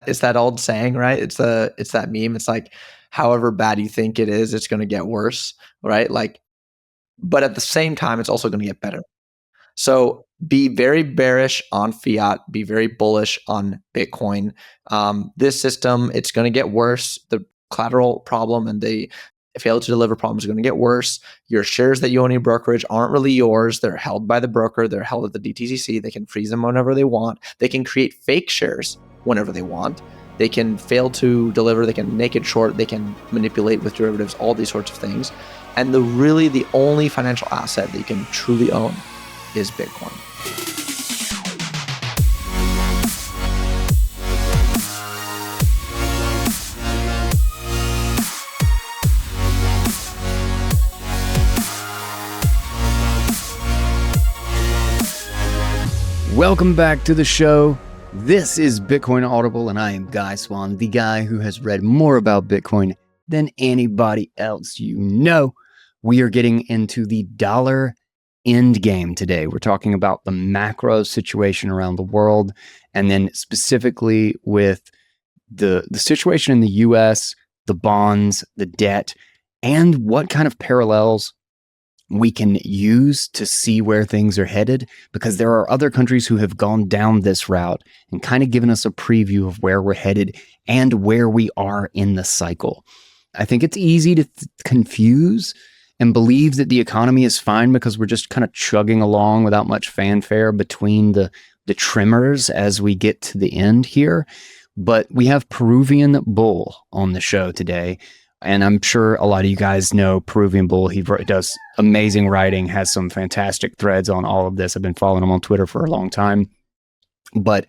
It's that old saying, right? It's that meme. It's like, however bad you think it is, it's going to get worse, right? Like, but at the same time, it's also going to get better. So be very bearish on fiat, be very bullish on Bitcoin. This system, it's going to get worse. The collateral problem and the failure to deliver problem is going to get worse. Your shares that you own in brokerage aren't really yours. They're held by the broker. They're held at the DTCC. They can freeze them whenever they want. They can create fake shares whenever they want. They can fail to deliver. They can naked short. They can manipulate with derivatives, all these sorts of things. And the only financial asset that you can truly own is Bitcoin. Welcome back to the show. This is Bitcoin Audible, and I am Guy Swan, the guy who has read more about Bitcoin than anybody else you know. We are getting into the Dollar Endgame today. We're talking about the macro situation around the world, and then specifically with the situation in the US, the bonds, the debt, and what kind of parallels we can use to see where things are headed, because there are other countries who have gone down this route and kind of given us a preview of where we're headed and where we are in the cycle. I think it's easy to confuse and believe that the economy is fine because we're just kind of chugging along without much fanfare between the trimmers as we get to the end here. But we have Peruvian Bull on the show today. And I'm sure a lot of you guys know Peruvian Bull. He does amazing writing, has some fantastic threads on all of this. I've been following him on Twitter for a long time. But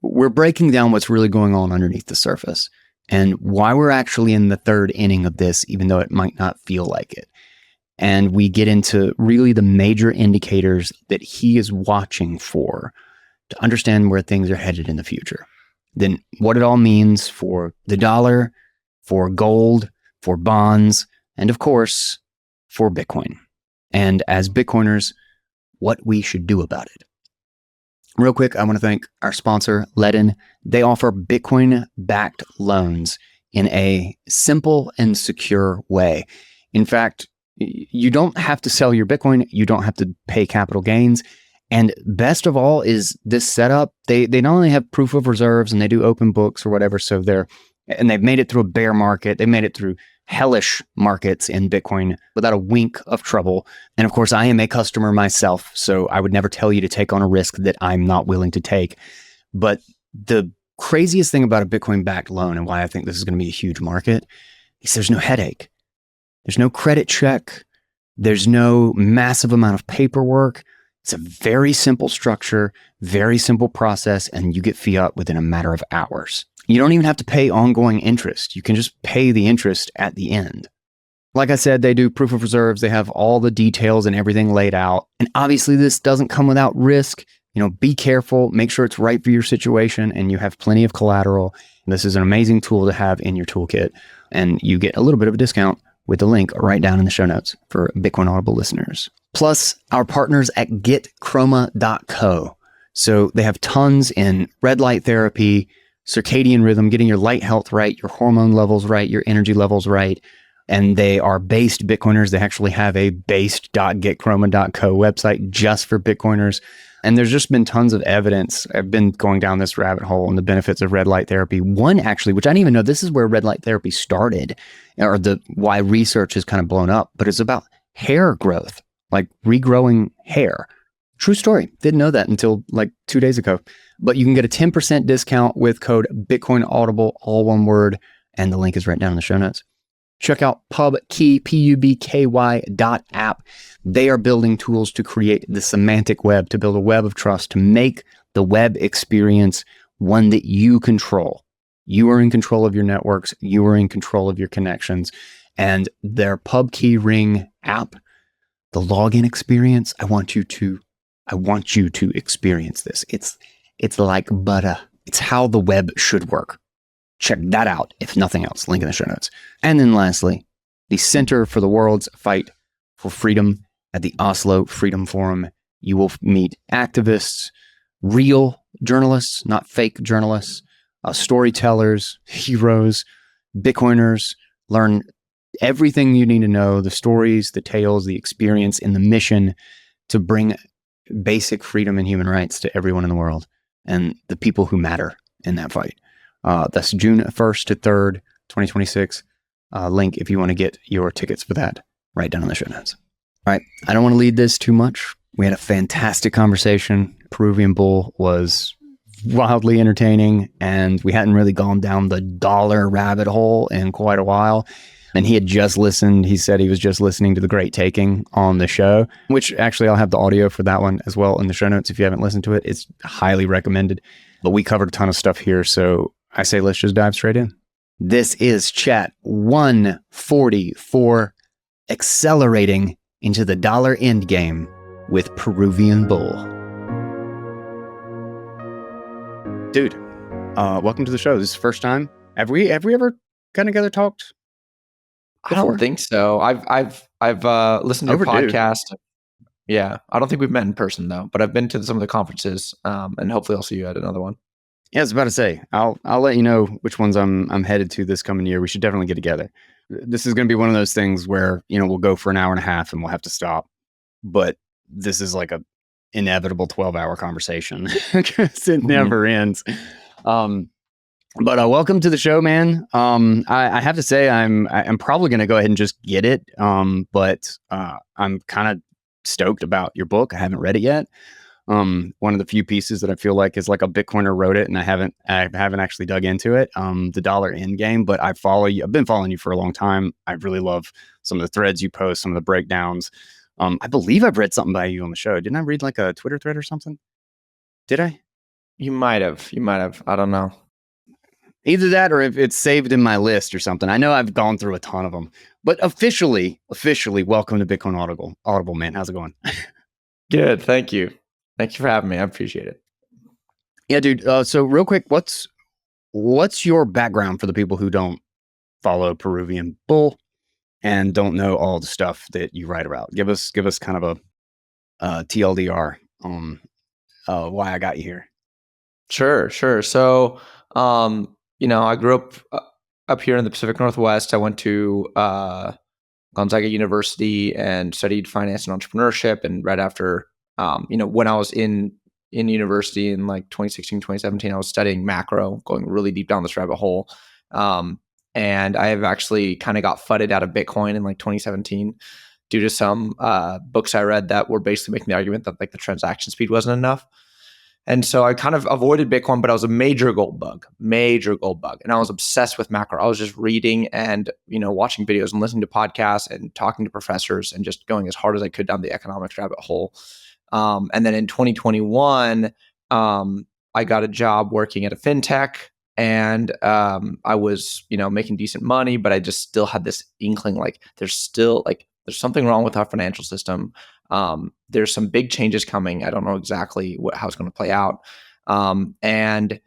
we're breaking down what's really going on underneath the surface and why we're actually in the third inning of this, even though it might not feel like it. And we get into really the major indicators that he is watching for to understand where things are headed in the future. Then what it all means for the dollar, for gold, for bonds, and of course, for Bitcoin. And as Bitcoiners, what we should do about it. Real quick, I want to thank our sponsor, Ledin. They offer Bitcoin-backed loans in a simple and secure way. In fact, you don't have to sell your Bitcoin. You don't have to pay capital gains. And best of all is this setup. They not only have proof of reserves and they do open books or whatever, so they've made it through a bear market. They made it through hellish markets in Bitcoin without a wink of trouble. And of course, I am a customer myself, so I would never tell you to take on a risk that I'm not willing to take. But the craziest thing about a Bitcoin-backed loan and why I think this is going to be a huge market is there's no headache. There's no credit check. There's no massive amount of paperwork. It's a very simple structure, very simple process, and you get fiat within a matter of hours. You don't even have to pay ongoing interest. You can just pay the interest at the end. Like I said, they do proof of reserves. They have all the details and everything laid out. And obviously this doesn't come without risk. Be careful, make sure it's right for your situation, and you have plenty of collateral. This is an amazing tool to have in your toolkit. And you get a little bit of a discount with the link right down in the show notes for Bitcoin Audible listeners. Plus, our partners at getchroma.co. So they have tons in red light therapy, circadian rhythm, getting your light health right, your hormone levels right, your energy levels right. And they are based Bitcoiners. They actually have a based.getchroma.co website just for Bitcoiners. And there's just been tons of evidence. I've been going down this rabbit hole on the benefits of red light therapy. One actually, which I didn't even know, this is where red light therapy started, or why research has kind of blown up, but it's about hair growth, like regrowing hair. True story. Didn't know that until like 2 days ago. But you can get a 10% discount with code Bitcoin Audible, all one word, and the link is right down in the show notes. Check out PubKey, PUBKY.app. They are building tools to create the semantic web, to build a web of trust, to make the web experience one that you control. You are in control of your networks. You are in control of your connections. And their PubKey Ring app, the login experience, I want you to experience this. It's like butter. It's how the web should work. Check that out, if nothing else. Link in the show notes. And then lastly, the Center for the World's Fight for Freedom at the Oslo Freedom Forum. You will meet activists, real journalists, not fake journalists, storytellers, heroes, Bitcoiners. Learn everything you need to know, the stories, the tales, the experience, and the mission to bring basic freedom and human rights to everyone in the world and the people who matter in that fight. That's June 1st to 3rd, 2026. Link if you want to get your tickets for that right down in the show notes. All right. I don't want to lead this too much. We had a fantastic conversation. Peruvian Bull was wildly entertaining, and we hadn't really gone down the dollar rabbit hole in quite a while. And he had just listened. He said he was just listening to The Great Taking on the show, which actually I'll have the audio for that one as well in the show notes if you haven't listened to it. It's highly recommended. But we covered a ton of stuff here, so I say let's just dive straight in. This is chat 144, accelerating into the Dollar Endgame with Peruvian Bull. Dude, welcome to the show. This is the first time. Have we ever gotten together, talked before? I don't think so. I've listened to your podcast. Yeah, I don't think we've met in person though, but I've been to some of the conferences, and hopefully I'll see you at another one. Yeah, I was about to say, I'll let you know which ones I'm headed to this coming year. We should definitely get together. This is going to be one of those things where, we'll go for an hour and a half and we'll have to stop. But this is like a inevitable 12-hour conversation because it never ends. But welcome to the show, man. I have to say I'm probably going to go ahead and just get it. But I'm kind of stoked about your book. I haven't read it yet. One of the few pieces that I feel like is like a Bitcoiner wrote it, and I haven't actually dug into it. The Dollar Endgame, but I follow you. I've been following you for a long time. I really love some of the threads you post, some of the breakdowns. I believe I've read something by you on the show. Didn't I read like a Twitter thread or something? Did I? You might have. I don't know. Either that or if it's saved in my list or something. I know I've gone through a ton of them, but officially, welcome to Bitcoin Audible, man. How's it going? Good. Thank you. Thank you for having me. I appreciate it. Yeah, dude. So real quick, what's your background for the people who don't follow Peruvian Bull and don't know all the stuff that you write about? Give us kind of a TLDR on why I got you here. Sure. So, I grew up here in the Pacific Northwest. I went to Gonzaga University and studied finance and entrepreneurship. And right after, when I was in university in like 2016, 2017, I was studying macro, going really deep down this rabbit hole. And I have actually kind of got fudded out of Bitcoin in like 2017 due to some books I read that were basically making the argument that like the transaction speed wasn't enough. And so I kind of avoided Bitcoin, but I was a major gold bug. And I was obsessed with macro. I was just reading and, watching videos and listening to podcasts and talking to professors and just going as hard as I could down the economics rabbit hole. And then in 2021, I got a job working at a fintech, and I was, making decent money, but I just still had this inkling, like there's something wrong with our financial system. There's some big changes coming. I don't know exactly how it's going to play out. And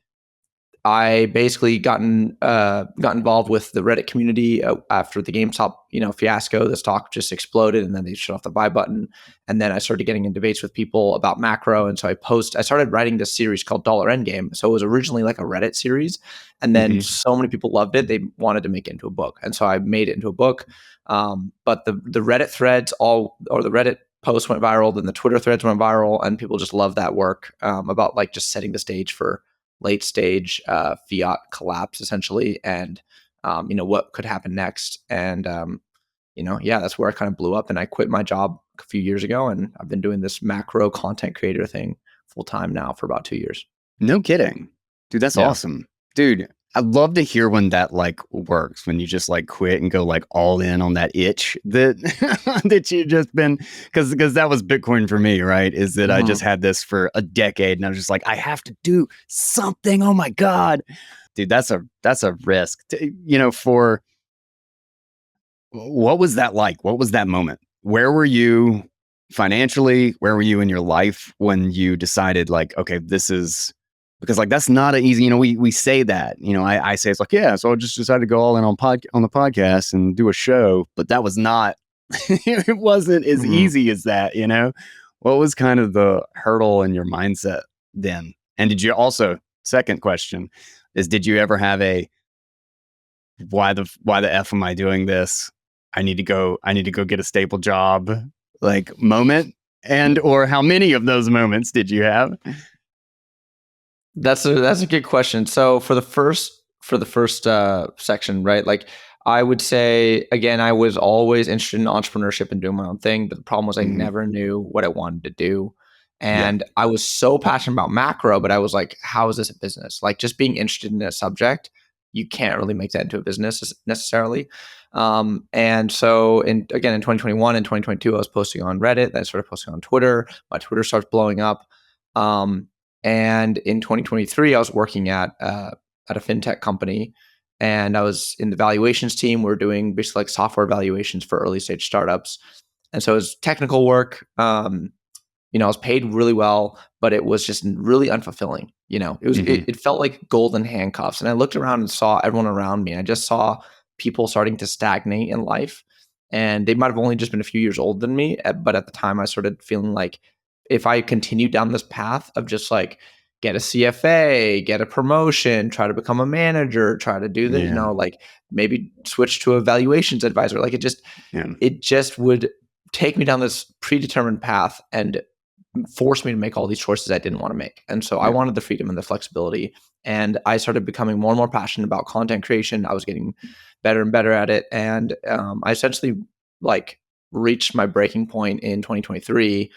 I basically got involved with the Reddit community after the GameStop, fiasco. The stock just exploded, and then they shut off the buy button. And then I started getting in debates with people about macro. And so I started writing this series called Dollar Endgame. So it was originally like a Reddit series, and then so many people loved it, they wanted to make it into a book. And so I made it into a book. But the Reddit threads or the Reddit posts went viral, then the Twitter threads went viral, and people just love that work about like just setting the stage for late stage fiat collapse, essentially, and what could happen next. And that's where I kind of blew up, and I quit my job a few years ago, and I've been doing this macro content creator thing full time now for about 2 years. No kidding, dude. That's awesome, dude. I'd love to hear when that like works, when you just like quit and go like all in on that itch that that you've just been, because that was Bitcoin for me, right? Is that I just had this for a decade, and I was just like, I have to do something. Oh my God, dude, that's a risk. For what was that like? What was that moment? Where were you financially? Where were you in your life when you decided like, okay, this is. Because like that's not an easy, we say that, I say it's like, yeah, so I just decided to go all in on the podcast and do a show, but that was not, it wasn't as easy as that, What was kind of the hurdle in your mindset then? And did you also, second question, did you ever have a why the F am I doing this? I need to go get a stable job like moment? And or how many of those moments did you have? That's a good question. So for the first section, right? Like I would say again, I was always interested in entrepreneurship and doing my own thing, but the problem was I Mhm. never knew what I wanted to do. Yeah. And I was so passionate about macro, but I was like, how is this a business? Like just being interested in a subject, you can't really make that into a business necessarily. And so in 2021 and 2022, I was posting on Reddit, then I started posting on Twitter. My Twitter starts blowing up. And in 2023, I was working at a fintech company, and I was in the valuations team. We're doing basically like software valuations for early stage startups, and so it was technical work. I was paid really well, but it was just really unfulfilling. It felt like golden handcuffs. And I looked around and saw everyone around me, and I just saw people starting to stagnate in life. And they might have only just been a few years older than me, but at the time, I started feeling like if I continue down this path of just like get a CFA, get a promotion, try to become a manager, try to do the, Yeah. like maybe switch to a valuations advisor, like Yeah. it just would take me down this predetermined path and forced me to make all these choices I didn't want to make. And so I Yeah. wanted the freedom and the flexibility. And I started becoming more and more passionate about content creation. I was getting better and better at it. And I essentially like reached my breaking point in 2023,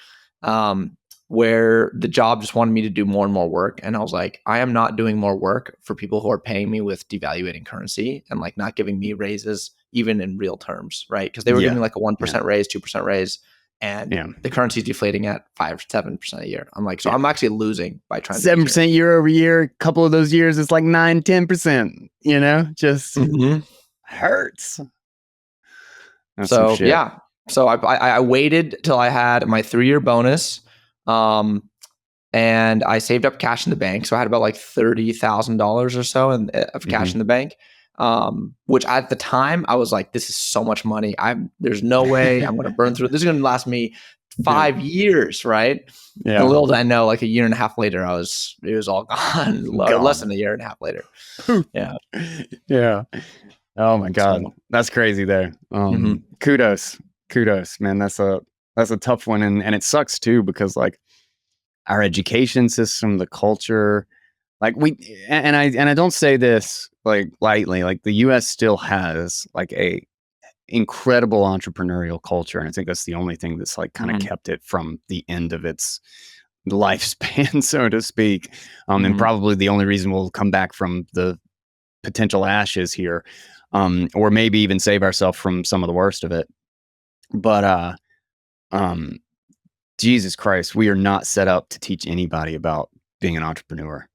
where the job just wanted me to do more and more work. And I was like, I am not doing more work for people who are paying me with devaluating currency and like not giving me raises even in real terms, right? Because they were giving me like a 1% raise, 2% raise, and Yeah. the currency is deflating at 5-7% a year. I'm like, so Yeah. I'm actually losing by trying to be here. 7% year over year. A couple of those years, it's like 9-10%. Just hurts. That's some So shit. yeah, so I waited till I had my 3-year bonus, and I saved up cash in the bank. So I had about like $30,000 or so of cash in the bank. Which at the time I was like, this is so much money. There's no way I'm going to burn through. This is going to last me 5 years, right? And Yeah. little did I know, like a year and a half later, it was all gone. Or less than a year and a half later. Yeah. Yeah. Oh my God. So, That's crazy there. Kudos, man. That's a tough one. And it sucks too, because like our education system, the culture, like I don't say this like lightly, like the US still has like a incredible entrepreneurial culture. And I think that's the only thing that's like kind of kept it from the end of its lifespan, so to speak. And probably the only reason we'll come back from the potential ashes here, or maybe even save ourselves from some of the worst of it. But Jesus Christ, we are not set up to teach anybody about being an entrepreneur.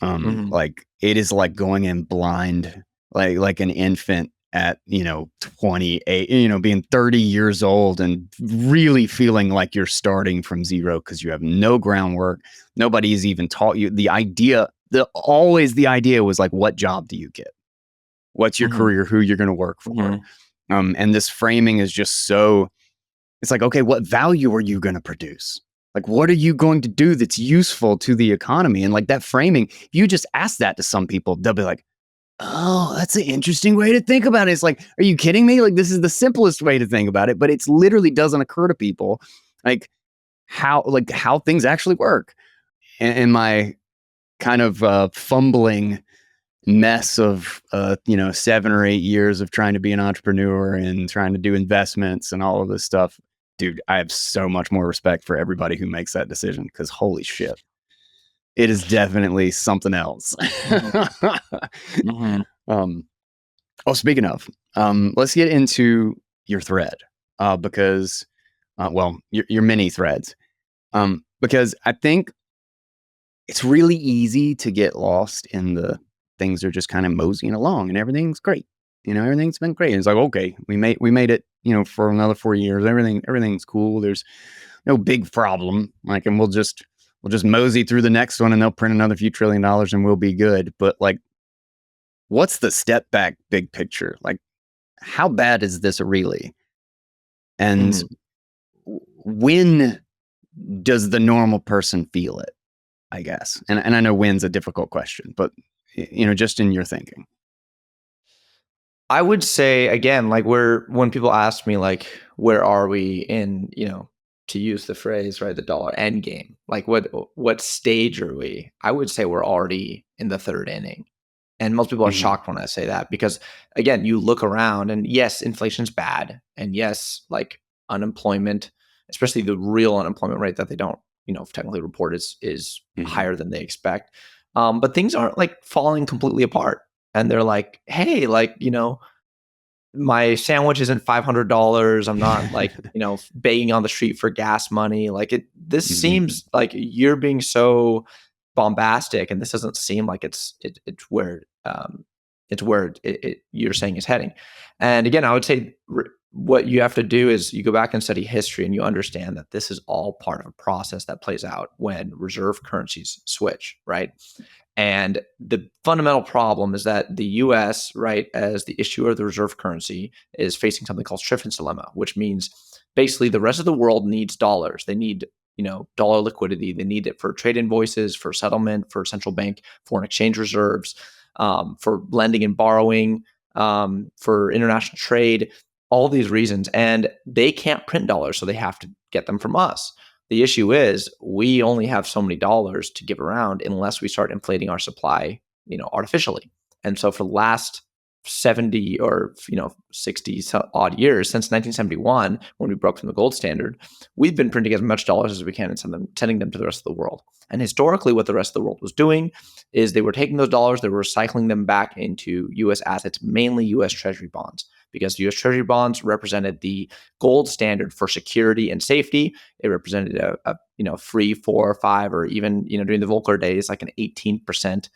Like it is like going in blind, like an infant at 28, being 30 years old and really feeling like you're starting from zero because you have no groundwork. Nobody's even taught you the idea. The idea was like, what job do you get? What's your career? Who you're going to work for? And this framing is just so. It's like, okay, what value are you going to produce? Like, what are you going to do that's useful to the economy? And like that framing, if you just ask that to some people, they'll be like, oh, that's an interesting way to think about it. It's like, are you kidding me? Like, this is the simplest way to think about it, but it's literally doesn't occur to people like how things actually work. And my kind of fumbling mess of 7 or 8 years of trying to be an entrepreneur and trying to do investments and all of this stuff, dude, I have so much more respect for everybody who makes that decision, because holy shit, it is definitely something else. Speaking of, let's get into your thread, because your mini threads, because I think it's really easy to get lost in the things are just kind of moseying along and everything's great. Everything's been great. And it's like, okay, we made it, for another 4 years. Everything's cool. There's no big problem. Like, and we'll just mosey through the next one and they'll print another few $1 trillion and we'll be good. But like, what's the step back big picture? Like, how bad is this really? And when does the normal person feel it? I guess. And I know when's a difficult question, but just in your thinking? I would say again, like when people ask me like, where are we in, to use the phrase, right, the dollar endgame, like what stage are we? I would say we're already in the third inning. And most people are Mhm. shocked when I say that because, again, you look around and yes, inflation's bad. And yes, like unemployment, especially the real unemployment rate that they don't, technically report is Mhm. higher than they expect. But things aren't like falling completely apart. And they're like, hey, like, my sandwich isn't $500. I'm not like, begging on the street for gas money. Like this Mhm. seems like you're being so bombastic, and this doesn't seem like it's where you're saying is heading. And again, I would say what you have to do is you go back and study history, and you understand that this is all part of a process that plays out when reserve currencies switch, right? And the fundamental problem is that the US, right, as the issuer of the reserve currency, is facing something called Strickland's dilemma, which means basically the rest of the world needs dollars. They need, dollar liquidity. They need it for trade invoices, for settlement, for central bank foreign exchange reserves, for lending and borrowing, for international trade, all these reasons. And they can't print dollars, so they have to get them from us. The issue is we only have so many dollars to give around unless we start inflating our supply, artificially. And so for the last 70 or 60 odd years since 1971, when we broke from the gold standard, we've been printing as much dollars as we can and sending them to the rest of the world. And historically, what the rest of the world was doing is they were taking those dollars, they were recycling them back into US assets, mainly US Treasury bonds, because US Treasury bonds represented the gold standard for security and safety. It represented a free 4 or 5, or even during the Volcker days, like an 18%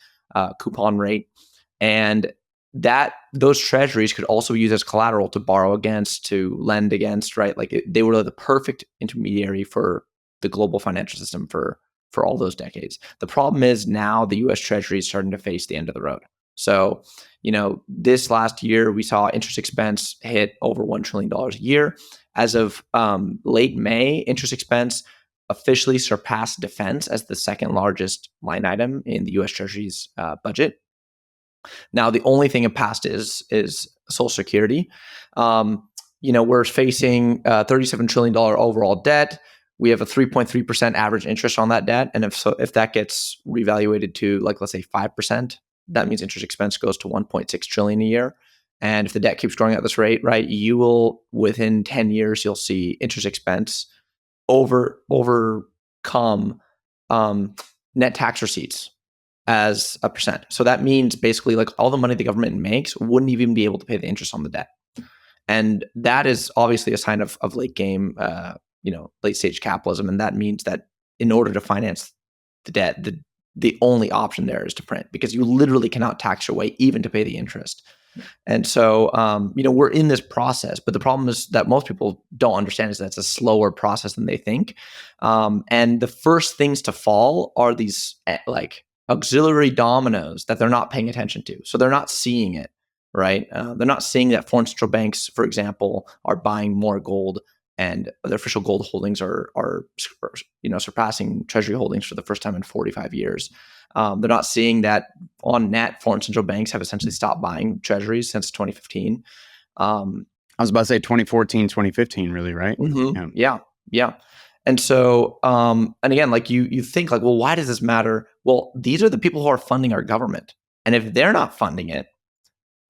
coupon rate. And that those treasuries could also use as collateral to borrow against, to lend against, right? Like they were the perfect intermediary for the global financial system for all those decades. The problem is now the US Treasury is starting to face the end of the road. So, this last year we saw interest expense hit over $1 trillion a year. As of late May, interest expense officially surpassed defense as the second largest line item in the US Treasury's budget. Now, the only thing it passed is Social Security. We're facing $37 trillion overall debt. We have a 3.3% average interest on that debt, and if that gets revaluated to, like, let's say 5%, that means interest expense goes to 1.6 trillion a year. And if the debt keeps growing at this rate, right, you will, within 10 years, you'll see interest expense overcome net tax receipts as a percent. So that means basically like all the money the government makes wouldn't even be able to pay the interest on the debt. And that is obviously a sign of late game, late stage capitalism. And that means that in order to finance the debt, the only option there is to print, because you literally cannot tax your way even to pay the interest. And so, we're in this process, but the problem is that most people don't understand is that it's a slower process than they think. And the first things to fall are these like auxiliary dominoes that they're not paying attention to. So they're not seeing it, right? They're not seeing that foreign central banks, for example, are buying more gold, and their official gold holdings are surpassing treasury holdings for the first time in 45 years. They're not seeing that on net, foreign central banks have essentially stopped buying treasuries since 2015. I was about to say 2014, 2015, really, right? Mm-hmm. Yeah. And so, and again, like you think like, well, why does this matter? Well, these are the people who are funding our government. And if they're not funding it,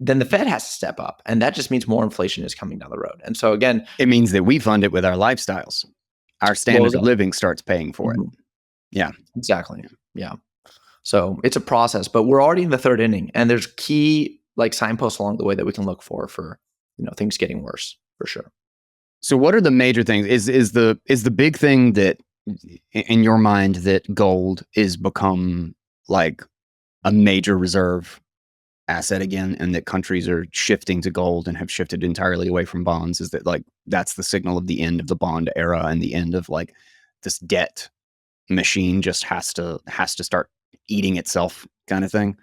then the Fed has to step up. And that just means more inflation is coming down the road. And so again, it means that we fund it with our lifestyles. Our standard of living starts paying for it. Yeah. Exactly. Yeah. So it's a process, but we're already in the third inning, and there's key like signposts along the way that we can look for things getting worse for sure. So what are the major things? Is the big thing that in your mind that gold is become like a major reserve asset again, and that countries are shifting to gold and have shifted entirely away from bonds? Is that like that's the signal of the end of the bond era and the end of like this debt machine just has to start eating itself kind of thing?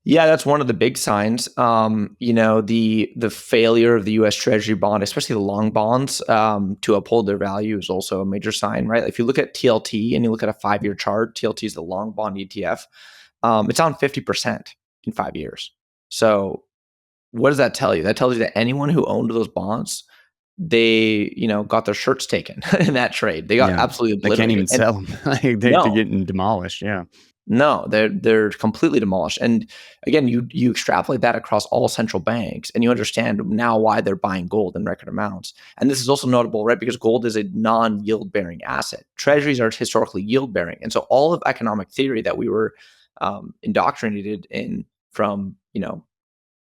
Yeah, that's one of the big signs. The failure of the U.S. Treasury bond, especially the long bonds, to uphold their value is also a major sign, right? If you look at TLT and you look at a 5-year chart, TLT is the long bond ETF. It's down 50% in 5 years. So what does that tell you? That tells you that anyone who owned those bonds, they, got their shirts taken in that trade. They got Yeah. absolutely They can't obliterated. even And sell them. Like, they're no, getting demolished. Yeah. no, they're completely demolished. And again, you extrapolate that across all central banks, and you understand now why they're buying gold in record amounts. And this is also notable, right? Because gold is a non-yield bearing asset. Treasuries are historically yield bearing, and so all of economic theory that we were indoctrinated in from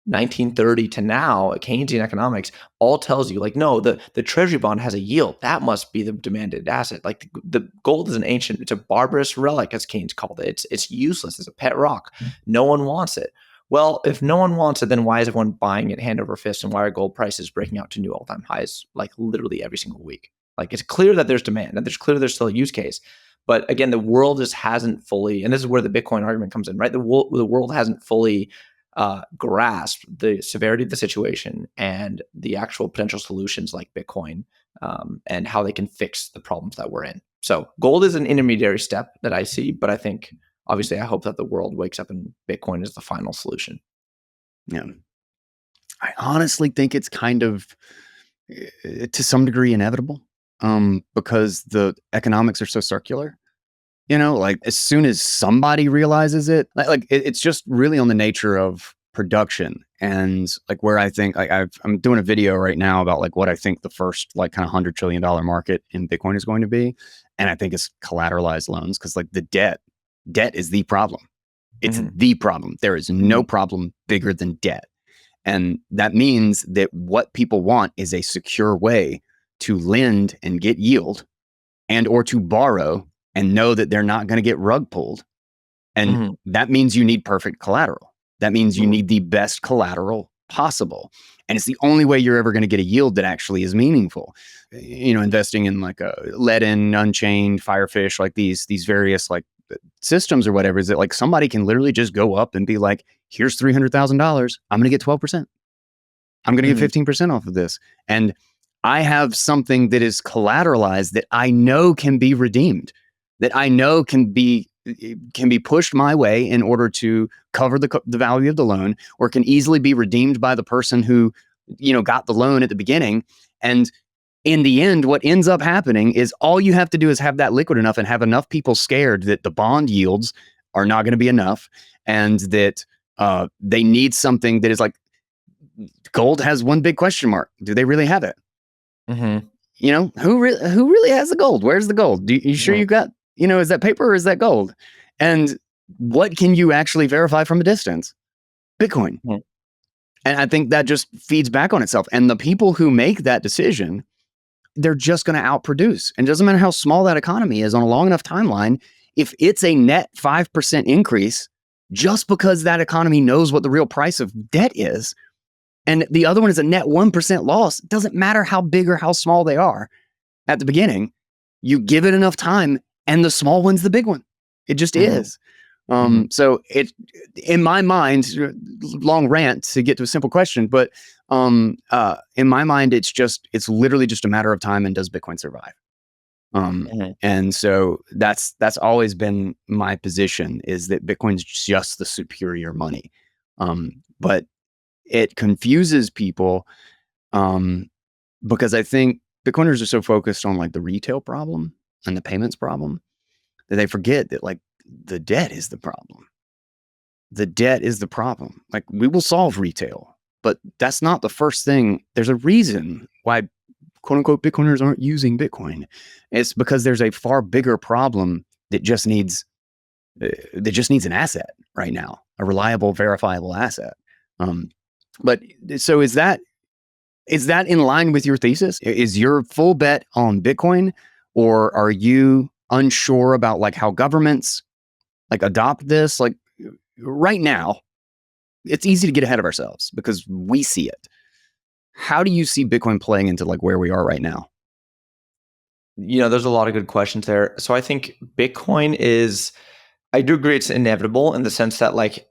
1930 to now, Keynesian economics all tells you like, no, the treasury bond has a yield. That must be the demanded asset. Like the gold is it's a barbarous relic, as Keynes called it. It's useless. It's a pet rock. No one wants it. Well, if no one wants it, then why is everyone buying it hand over fist? And why are gold prices breaking out to new all-time highs like literally every single week? Like it's clear that there's demand and there's still a use case. But again, the world just hasn't fully, and this is where the Bitcoin argument comes in, right? The world hasn't fully grasp the severity of the situation and the actual potential solutions like Bitcoin, and how they can fix the problems that we're in. So gold is an intermediary step that I see, but I think obviously I hope that the world wakes up and Bitcoin is the final solution. Yeah. I honestly think it's kind of, to some degree, inevitable, because the economics are so circular. Like as soon as somebody realizes it, it's just really on the nature of production. And like where I think like I'm doing a video right now about like what I think the first like kind of $100 trillion market in Bitcoin is going to be. And I think it's collateralized loans, because like the debt is the problem. It's Mhm. the problem. There is no problem bigger than debt. And that means that what people want is a secure way to lend and get yield, and or to borrow and know that they're not going to get rug pulled. And Mhm. that means you need perfect collateral. That means you Mhm. need the best collateral possible. And it's the only way you're ever going to get a yield that actually is meaningful. Investing in like a Leaden, Unchained, Firefish, like these various like systems or whatever, is that like somebody can literally just go up and be like, here's $300,000. I'm going to get 12%. I'm going to get Mhm. 15% off of this. And I have something that is collateralized that I know can be redeemed, that I know can be pushed my way in order to cover the value of the loan, or can easily be redeemed by the person who, got the loan at the beginning. And in the end, what ends up happening is all you have to do is have that liquid enough and have enough people scared that the bond yields are not going to be enough, and that they need something that is like, gold has one big question mark. Do they really have it? Mhm. Who really has the gold? Where's the gold? You sure Mhm. you got, is that paper or is that gold? And what can you actually verify from a distance? Bitcoin. Mhm. And I think that just feeds back on itself. And the people who make that decision, they're just going to outproduce. And it doesn't matter how small that economy is on a long enough timeline. If it's a net 5% increase, just because that economy knows what the real price of debt is, and the other one is a net 1% loss, it doesn't matter how big or how small they are at the beginning. You give it enough time, and the small one's the big one. It just Mhm. is. Mhm. So it, in my mind, long rant to get to a simple question, but in my mind, it's literally just a matter of time. And does Bitcoin survive? Mhm. And so that's always been my position, is that Bitcoin's just the superior money. But it confuses people, because I think Bitcoiners are so focused on like the retail problem and the payments problem that they forget that like the debt is the problem. The debt is the problem. Like we will solve retail, but that's not the first thing. There's a reason why quote unquote Bitcoiners aren't using Bitcoin. It's because there's a far bigger problem that just needs an asset right now, a reliable, verifiable asset. Um, but so is that in line with your thesis? Is your full bet on Bitcoin, or are you unsure about like how governments like adopt this? Like right now, it's easy to get ahead of ourselves because we see it. How do you see Bitcoin playing into like where we are right now? There's a lot of good questions there. So I think I do agree it's inevitable in the sense that like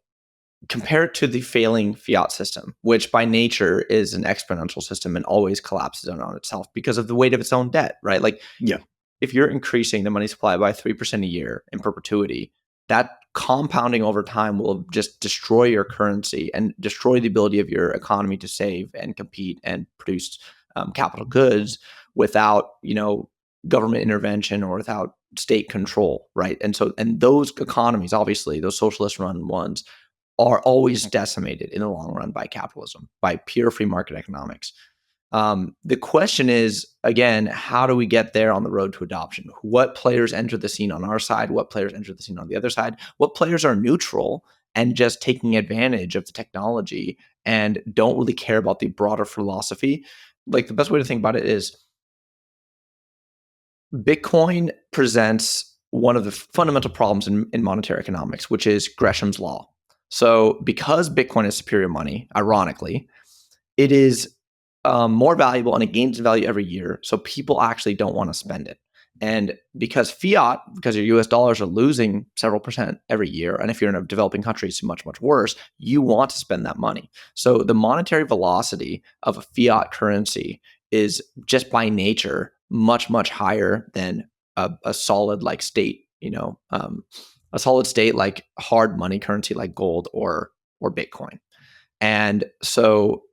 compare it to the failing fiat system, which by nature is an exponential system and always collapses on itself because of the weight of its own debt, right? Like Yeah. if you're increasing the money supply by 3% a year in perpetuity, that compounding over time will just destroy your currency and destroy the ability of your economy to save and compete and produce capital goods without, government intervention or without state control, right? And those economies, obviously, those socialist run ones, are always decimated in the long run by capitalism, by pure free market economics. The question is, again, how do we get there on the road to adoption? What players enter the scene on our side? What players enter the scene on the other side? What players are neutral and just taking advantage of the technology and don't really care about the broader philosophy? Like, the best way to think about it is Bitcoin presents one of the fundamental problems in monetary economics, which is Gresham's law. So because Bitcoin is superior money, ironically, it is more valuable and it gains in value every year. So people actually don't want to spend it. And because because your US dollars are losing several percent every year, and if you're in a developing country, it's much, much worse, you want to spend that money. So the monetary velocity of a fiat currency is just by nature much, much higher than a solid like state, a solid state like hard money currency like gold or Bitcoin. And so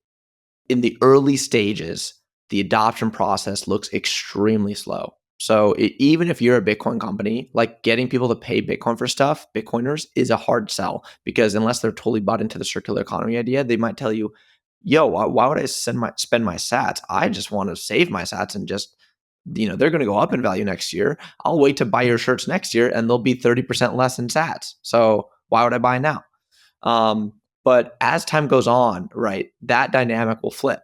in the early stages, the adoption process looks extremely slow. So even if you're a Bitcoin company, like getting people to pay Bitcoin for stuff, Bitcoiners, is a hard sell, because unless they're totally bought into the circular economy idea, they might tell you, yo, why would I spend my sats? I just want to save my sats and just, they're going to go up in value next year. I'll wait to buy your shirts next year and they'll be 30% less in sats. So why would I buy now? But as time goes on, right, that dynamic will flip,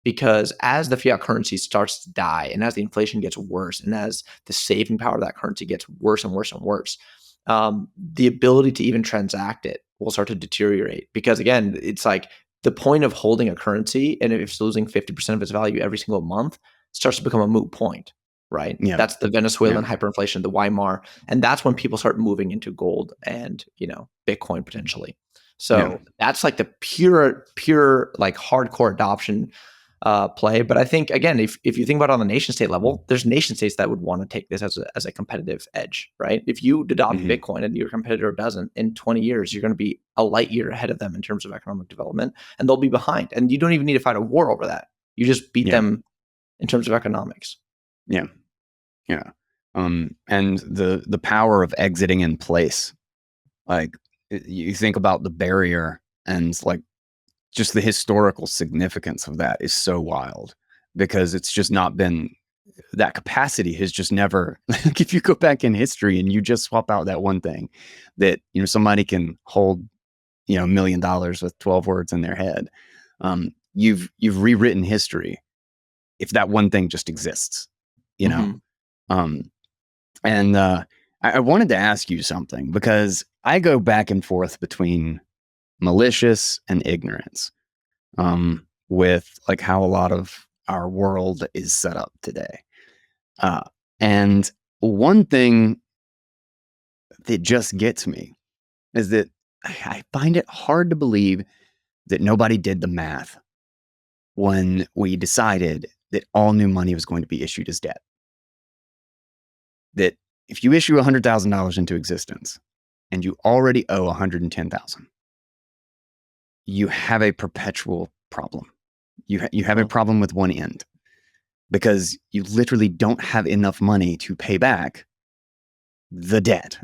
because as the fiat currency starts to die and as the inflation gets worse and as the saving power of that currency gets worse and worse and worse, the ability to even transact it will start to deteriorate. Because again, it's like the point of holding a currency, and if it's losing 50% of its value every single month, starts to become a moot point, right? Yeah. That's the Venezuelan hyperinflation, the Weimar. And that's when people start moving into gold and, Bitcoin potentially. So that's like the pure like hardcore adoption play. But I think, again, if you think about it on the nation state level, there's nation states that would want to take this as a competitive edge, right? If you adopt Bitcoin and your competitor doesn't, in 20 years, you're going to be a light year ahead of them in terms of economic development, and they'll be behind. And you don't even need to fight a war over that. You just beat them in terms of economics. Yeah. And the power of exiting in place, like you think about the barrier, and like just the historical significance of that is so wild, because it's just not been, that capacity has just never, like if you go back in history and you just swap out that one thing that, somebody can hold, $1 million with 12 words in their head. You've rewritten history if that one thing just exists, And I wanted to ask you something, because I go back and forth between malicious and ignorance, with like how a lot of our world is set up today. And one thing that just gets me is that I find it hard to believe that nobody did the math when we decided that all new money was going to be issued as debt. That if you issue $100,000 into existence and you already owe $110,000, you have a perpetual problem. You have a problem with one end, because you literally don't have enough money to pay back the debt.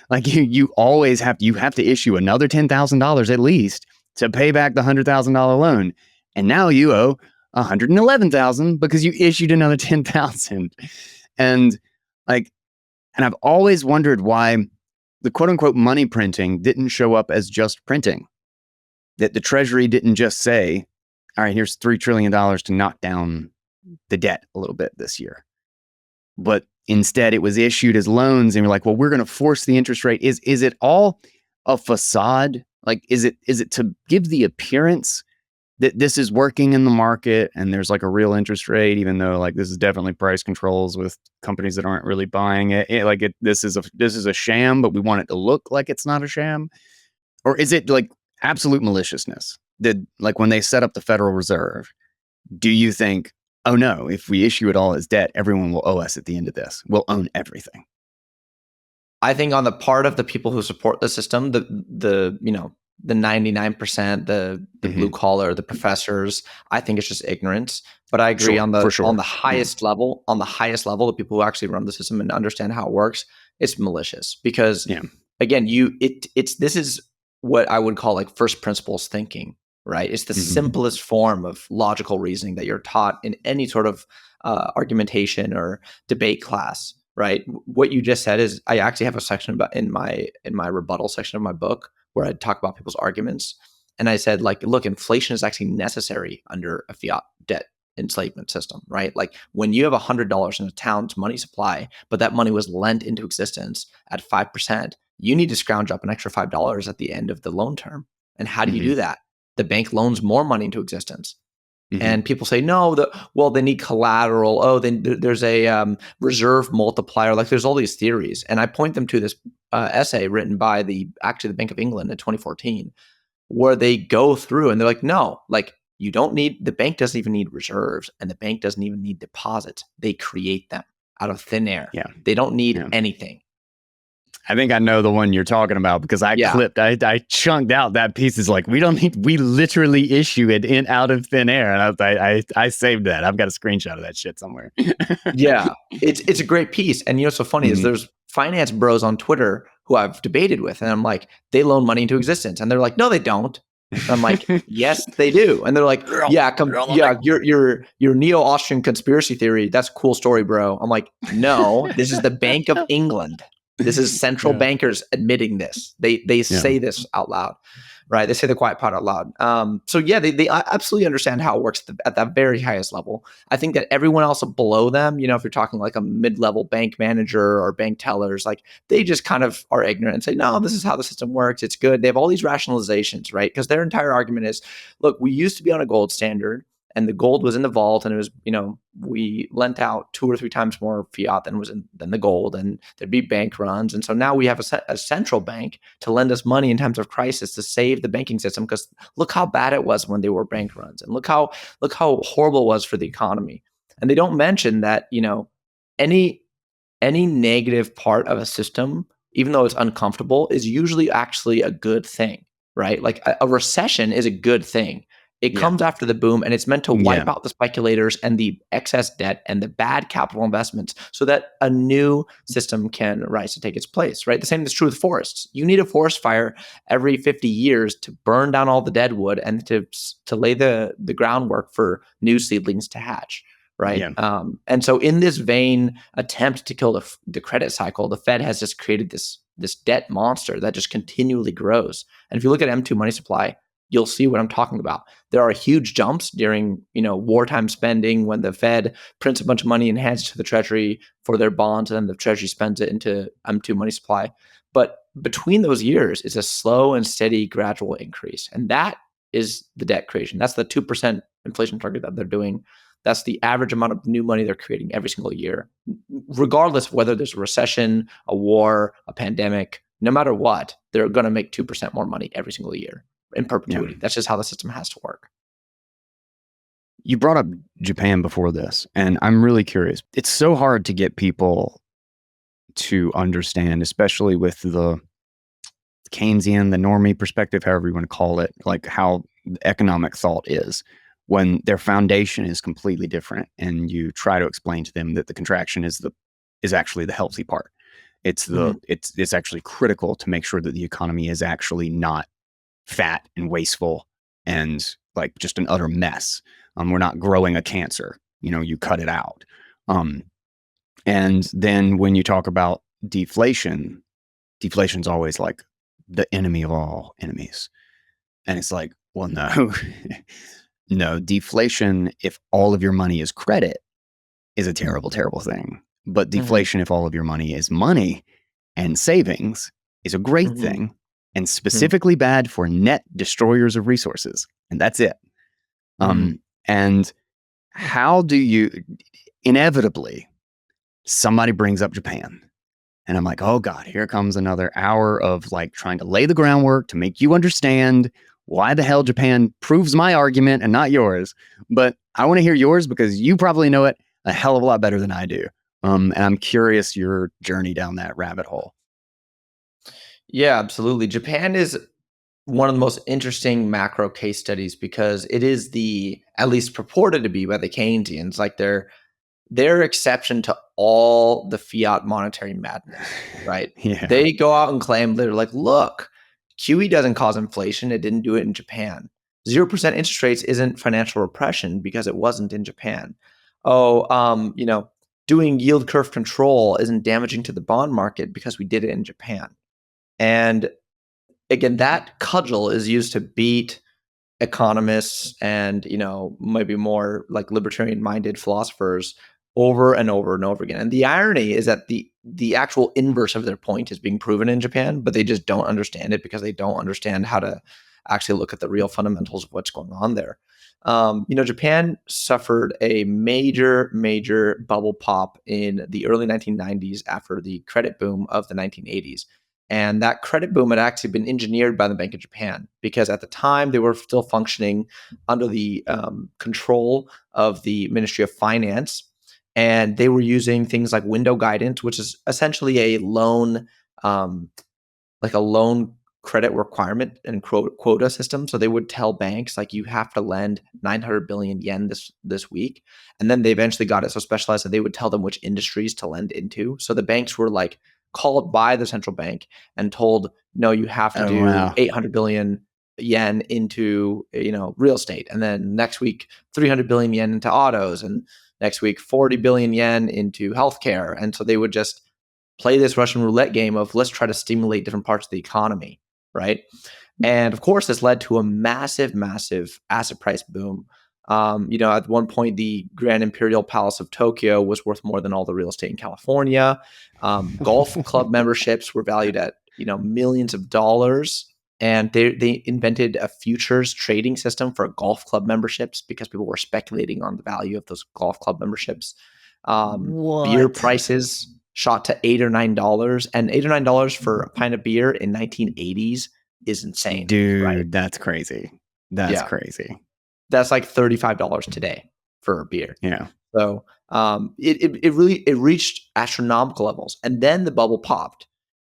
Like you always have to issue another $10,000 at least to pay back the $100,000 loan, and now you owe $111,000 because you issued another $10,000. And I've always wondered why the quote unquote money printing didn't show up as just printing. That the treasury didn't just say, all right, here's $3 trillion to knock down the debt a little bit this year. But instead it was issued as loans, and you're like, well, we're going to force the interest rate. Is it all a facade? Like, is it to give the appearance that this is working in the market and there's like a real interest rate, even though like this is definitely price controls with companies that aren't really buying it. This is a sham, but we want it to look like it's not a sham? Or is it like absolute maliciousness? Did, like, when they set up the Federal Reserve, do you think, oh no, if we issue it all as debt, everyone will owe us at the end of this, we'll own everything? I think on the part of the people who support the system, the 99%, the blue collar, the professors, I think it's just ignorance. But I agree on the highest level, the people who actually run the system and understand how it works, it's malicious because again, this is what I would call like first principles thinking, right? It's the simplest form of logical reasoning that you're taught in any sort of argumentation or debate class, right? What you just said is, I actually have a section about in my rebuttal section of my book where I talk about people's arguments. And I said, like, look, inflation is actually necessary under a fiat debt enslavement system, right? Like when you have $100 in a town's money supply, but that money was lent into existence at 5%, you need to scrounge up an extra $5 at the end of the loan term. And how do you do that? The bank loans more money into existence. And people say, no, they need collateral. Oh, then there's a reserve multiplier. Like there's all these theories. And I point them to this essay written by the Bank of England in 2014, where they go through and they're like, no, like the bank doesn't even need reserves, and the bank doesn't even need deposits. They create them out of thin air. Yeah. They don't need anything. I think I know the one you're talking about because I chunked out that piece. Is like, we literally issue it out of thin air. And I saved that. I've got a screenshot of that shit somewhere. Yeah, it's a great piece. And what's so funny is there's finance bros on Twitter who I've debated with, and I'm like, they loan money into existence, and they're like, no, they don't. And I'm like, yes, they do. And they're like, your neo-Austrian conspiracy theory, that's a cool story, bro. I'm like, no, this is the Bank of England. This is central bankers admitting this. They say this out loud, right? They say the quiet part out loud. So they absolutely understand how it works at that very highest level. I think that everyone else below them, if you're talking like a mid-level bank manager or bank tellers, like they just kind of are ignorant and say, no, this is how the system works. It's good. They have all these rationalizations, right? Because their entire argument is, look, we used to be on a gold standard, and the gold was in the vault, and it was, we lent out 2 or 3 times more fiat than the gold, and there'd be bank runs. And so now we have a central bank to lend us money in times of crisis to save the banking system, because look how bad it was when they were bank runs, and look how horrible it was for the economy. And they don't mention that, any negative part of a system, even though it's uncomfortable, is usually actually a good thing, right? Like a recession is a good thing. It comes after the boom, and it's meant to wipe out the speculators and the excess debt and the bad capital investments so that a new system can rise to take its place, right? The same is true with forests. You need a forest fire every 50 years to burn down all the dead wood and to lay the groundwork for new seedlings to hatch, right? Yeah. And so in this vain attempt to kill the credit cycle, the Fed has just created this debt monster that just continually grows. And if you look at M2 money supply, you'll see what I'm talking about. There are huge jumps during, wartime spending when the Fed prints a bunch of money and hands it to the Treasury for their bonds, and then the Treasury spends it into M2 money supply. But between those years is a slow and steady gradual increase. And that is the debt creation. That's the 2% inflation target that they're doing. That's the average amount of new money they're creating every single year, regardless of whether there's a recession, a war, a pandemic. No matter what, they're going to make 2% more money every single year. In perpetuity. Yeah. That's just how the system has to work. You brought up Japan before this, and I'm really curious. It's so hard to get people to understand, especially with the Keynesian, the normie perspective, however you want to call it, like how economic thought is, when their foundation is completely different, and you try to explain to them that the contraction is actually the healthy part. It's it's actually critical to make sure that the economy is actually not fat and wasteful and like just an utter mess. We're not growing a cancer, you cut it out. And then when you talk about deflation's always like the enemy of all enemies. And it's like, well, no, no, deflation, if all of your money is credit, is a terrible, terrible thing. But deflation, if all of your money is money and savings, is a great thing. And specifically bad for net destroyers of resources. And that's it. And how do you, inevitably, somebody brings up Japan. And I'm like, oh God, here comes another hour of like trying to lay the groundwork to make you understand why the hell Japan proves my argument and not yours. But I want to hear yours because you probably know it a hell of a lot better than I do. And I'm curious your journey down that rabbit hole. Yeah, absolutely. Japan is one of the most interesting macro case studies because it is at least purported to be by the Keynesians, like their exception to all the fiat monetary madness, right? Yeah. They go out and claim they're like, look, QE doesn't cause inflation. It didn't do it in Japan. 0% interest rates isn't financial repression because it wasn't in Japan. Oh, doing yield curve control isn't damaging to the bond market because we did it in Japan. And again, that cudgel is used to beat economists and maybe more like libertarian minded philosophers over and over and over again. And the irony is that the actual inverse of their point is being proven in Japan, but they just don't understand it because they don't understand how to actually look at the real fundamentals of what's going on there. Japan suffered a major bubble pop in the early 1990s after the credit boom of the 1980s. And that credit boom had actually been engineered by the Bank of Japan because at the time they were still functioning under the control of the Ministry of Finance. And they were using things like window guidance, which is essentially a loan, like a loan credit requirement and quota system. So they would tell banks like you have to lend 900 billion yen this week, and then they eventually got it so specialized that they would tell them which industries to lend into. So the banks were like called by the central bank and told, no, you have to Oh, do wow. 800 billion yen into real estate, and then next week 300 billion yen into autos, and next week 40 billion yen into healthcare. And so they would just play this Russian roulette game of let's try to stimulate different parts of the economy, right? And of course, this led to a massive asset price boom. At one point, the Grand Imperial Palace of Tokyo was worth more than all the real estate in California. Golf club memberships were valued at millions of dollars, and they invented a futures trading system for golf club memberships because people were speculating on the value of those golf club memberships. Beer What? prices shot to $8 or $9, and $8 or $9 for a pint of beer in 1980s is insane, right? Dude, that's crazy. That's Yeah, crazy. that's like $35 today for a beer. Yeah. So it reached astronomical levels, and then the bubble popped.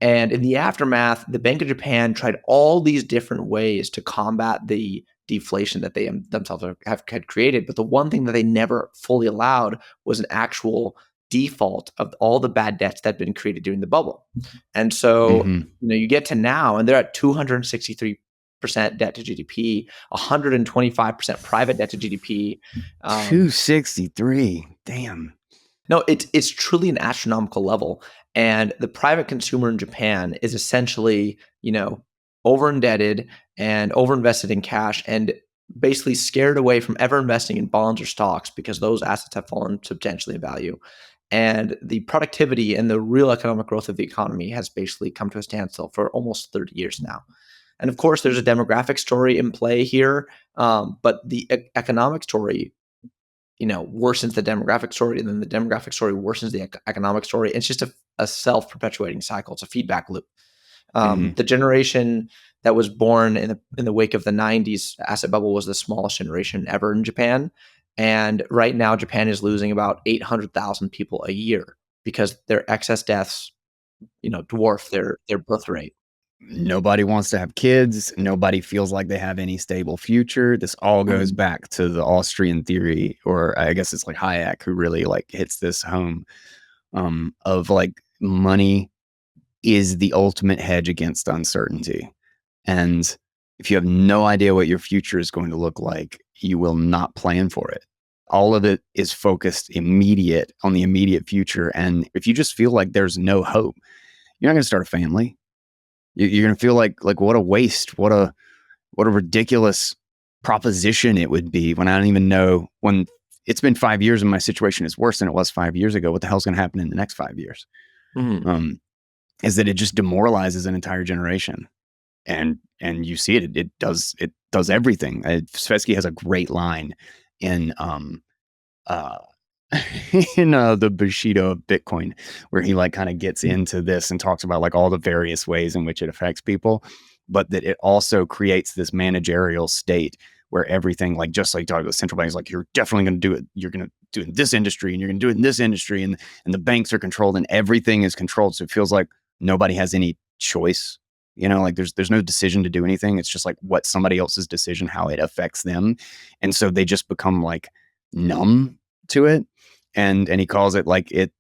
And in the aftermath, the Bank of Japan tried all these different ways to combat the deflation that they themselves had created. But the one thing that they never fully allowed was an actual default of all the bad debts that had been created during the bubble. And so Hmm. you get to now, and they're at 263% debt to GDP, 125% private debt to GDP. 263. Damn. No, it's truly an astronomical level. And the private consumer in Japan is essentially, over indebted and over invested in cash and basically scared away from ever investing in bonds or stocks because those assets have fallen substantially in value. And the productivity and the real economic growth of the economy has basically come to a standstill for almost 30 years now. And of course, there's a demographic story in play here, but the economic story worsens the demographic story, and then the demographic story worsens the economic story. It's just a self-perpetuating cycle. It's a feedback loop. Hmm. The generation that was born in the wake of the 90s asset bubble was the smallest generation ever in Japan. And right now, Japan is losing about 800,000 people a year because their excess deaths, dwarf their birth rate. Nobody wants to have kids. Nobody feels like they have any stable future. This all goes Mhm. back to the Austrian theory, or I guess it's like Hayek who really like hits this home, of like money is the ultimate hedge against uncertainty. And if you have no idea what your future is going to look like, you will not plan for it. All of it is focused immediate on the immediate future. And if you just feel like there's no hope, you're not going to start a family. You're going to feel like what a waste, what a ridiculous proposition it would be when I don't even know, when it's been 5 years and my situation is worse than it was 5 years ago. What the hell's going to happen in the next 5 years? Mhm. Is that it just demoralizes an entire generation. And you see it. It does everything. Svetsky has a great line in uh the Bushido of Bitcoin, where he like kind of gets into this and talks about like all the various ways in which it affects people, but that it also creates this managerial state where everything, like just like talking about central banks, like you're definitely going to do it. You're going to do it in this industry, and you're going to do it in this industry, and the banks are controlled, and everything is controlled. So it feels like nobody has any choice Like there's no decision to do anything. It's just like what somebody else's decision, how it affects them. And so they just become like numb to it. And he calls it like it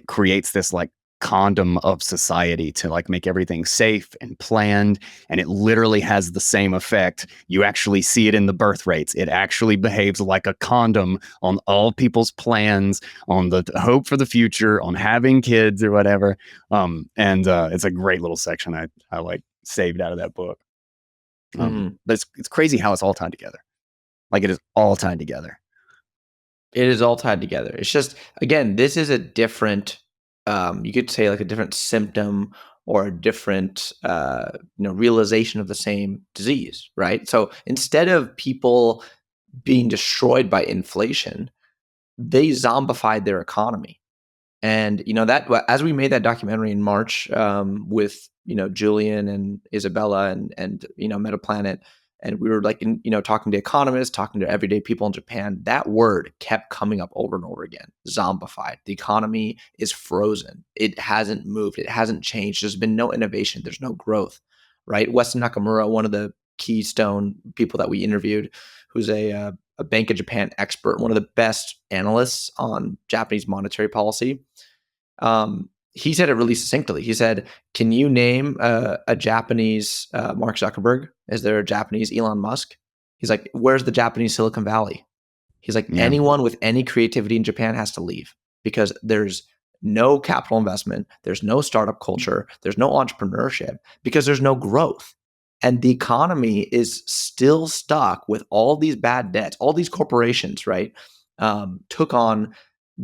creates this like condom of society to like make everything safe and planned, and it literally has the same effect. You actually see it in the birth rates. It actually behaves like a condom on all people's plans, on the hope for the future, on having kids or whatever. It's a great little section I like saved out of that book. But it's crazy how it's all tied together. Like it is all tied together. It is all tied together. It's just, again, this is a different, you could say like a different symptom or a different, realization of the same disease, right? So instead of people being destroyed by inflation, they zombified their economy. And, that as we made that documentary in March with, Julian and Isabella and Metaplanet, and we were like, talking to economists, talking to everyday people in Japan, that word kept coming up over and over again. Zombified. The economy is frozen. It hasn't moved. It hasn't changed. There's been no innovation. There's no growth, right? Weston Nakamura, one of the keystone people that we interviewed, who's a Bank of Japan expert, one of the best analysts on Japanese monetary policy. He said it really succinctly. He said, "Can you name a Japanese Mark Zuckerberg? Is there a Japanese Elon Musk?" He's like, "Where's the Japanese Silicon Valley?" He's like, "Anyone with any creativity in Japan has to leave because there's no capital investment, there's no startup culture, there's no entrepreneurship because there's no growth." And the economy is still stuck with all these bad debts. All these corporations, right, took on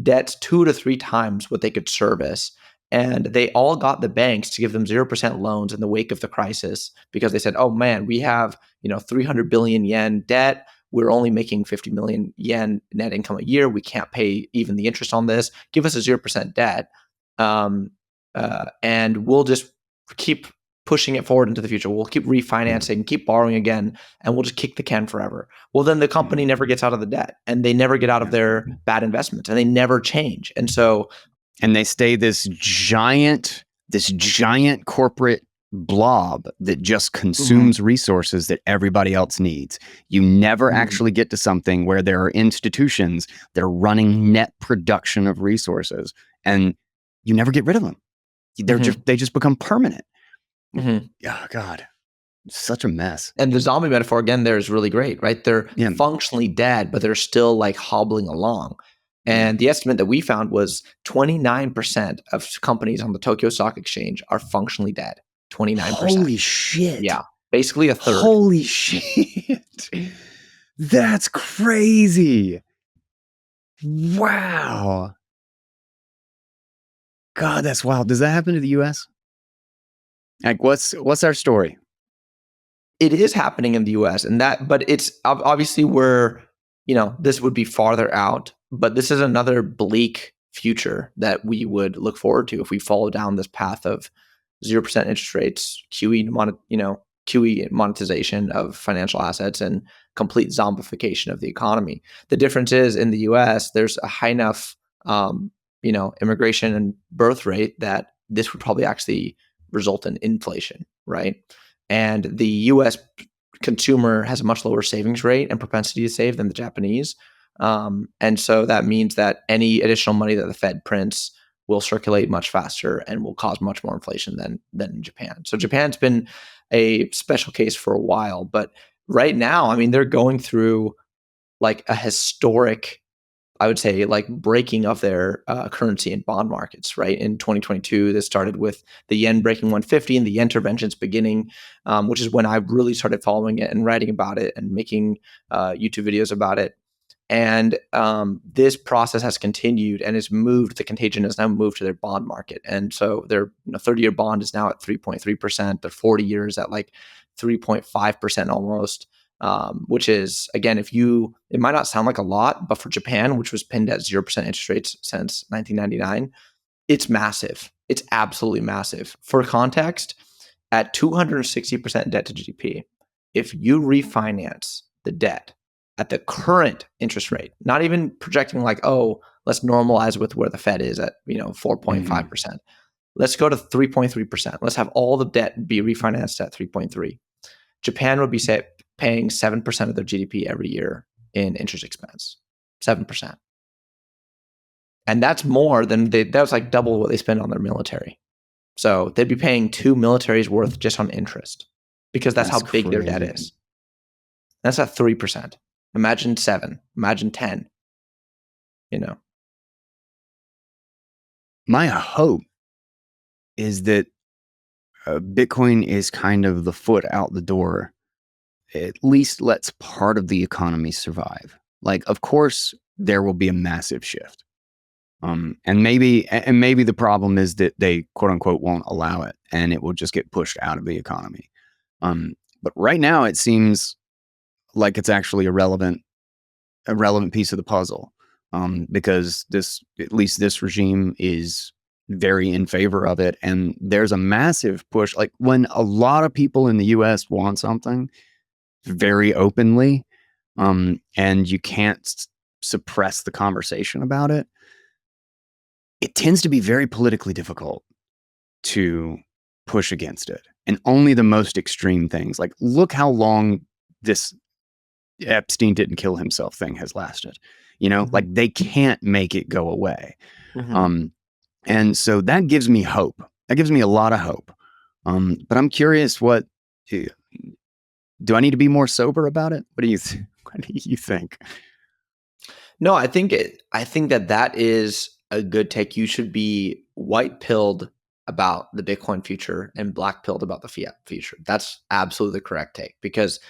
debts 2 to 3 times what they could service. And they all got the banks to give them 0% loans in the wake of the crisis because they said, "Oh man, we have 300 billion yen debt. We're only making 50 million yen net income a year. We can't pay even the interest on this. Give us a 0% debt, and we'll just keep pushing it forward into the future. We'll keep refinancing, keep borrowing again, and we'll just kick the can forever." Well, then the company never gets out of the debt, and they never get out of their bad investments, and they never change. And so, and they stay this giant corporate blob that just consumes resources that everybody else needs. You never actually get to something where there are institutions that are running net production of resources, and you never get rid of them. They just become permanent. Oh God, such a mess. And the zombie metaphor again there is really great, right? They're functionally dead, but they're still like hobbling along. And the estimate that we found was 29% of companies on the Tokyo Stock Exchange are functionally dead. 29%. Holy shit. Yeah. Basically a third. Holy shit. That's crazy. Wow. God, that's wild. Does that happen to the US? Like what's our story? It is happening in the US, but it's obviously this would be farther out, but this is another bleak future that we would look forward to if we follow down this path of 0% interest rates, QE monetization of financial assets, and complete zombification of the economy. The difference is in the US, there's a high enough, immigration and birth rate that this would probably actually result in inflation, right? And the US consumer has a much lower savings rate and propensity to save than the Japanese. And so that means that any additional money that the Fed prints will circulate much faster and will cause much more inflation than in Japan. So Japan's been a special case for a while, but right now, I mean, they're going through like a historic, I would say, like breaking of their currency and bond markets, right? In 2022, this started with the yen breaking 150 and the yen interventions beginning, which is when I really started following it and writing about it and making YouTube videos about it. And this process has continued and has moved. The contagion has now moved to their bond market. And so their 30-year bond is now at 3.3%. Their 40 years at like 3.5% almost. Which is, again, it might not sound like a lot, but for Japan, which was pinned at 0% interest rates since 1999, it's massive. It's absolutely massive. For context, at 260% debt to GDP, if you refinance the debt at the current interest rate, not even projecting like, oh, let's normalize with where the Fed is at 4.5%. Let's go to 3.3%. Let's have all the debt be refinanced at 3.3. Japan would be paying 7% of their GDP every year in interest expense. 7%. And that's more than that was like double what they spend on their military. So they'd be paying 2 militaries worth just on interest because that's how big their debt is. That's at 3%. Imagine 7. Imagine 10. My hope is that Bitcoin is kind of the foot out the door. At least lets part of the economy survive. Like, of course, there will be a massive shift. And maybe the problem is that they quote unquote won't allow it, and it will just get pushed out of the economy. But right now, it seems like it's actually a relevant piece of the puzzle, because at least this regime is very in favor of it, and there's a massive push. Like when a lot of people in the U.S. want something very openly, and you can't suppress the conversation about it, it tends to be very politically difficult to push against it. And only the most extreme things, like look how long this Epstein didn't kill himself thing has lasted. Like they can't make it go away. And so that gives me hope. That gives me a lot of hope. But I'm curious, do I need to be more sober about it? What do you think? No, I think that is a good take. You should be white pilled about the Bitcoin future and black pilled about the fiat future. That's absolutely the correct take because,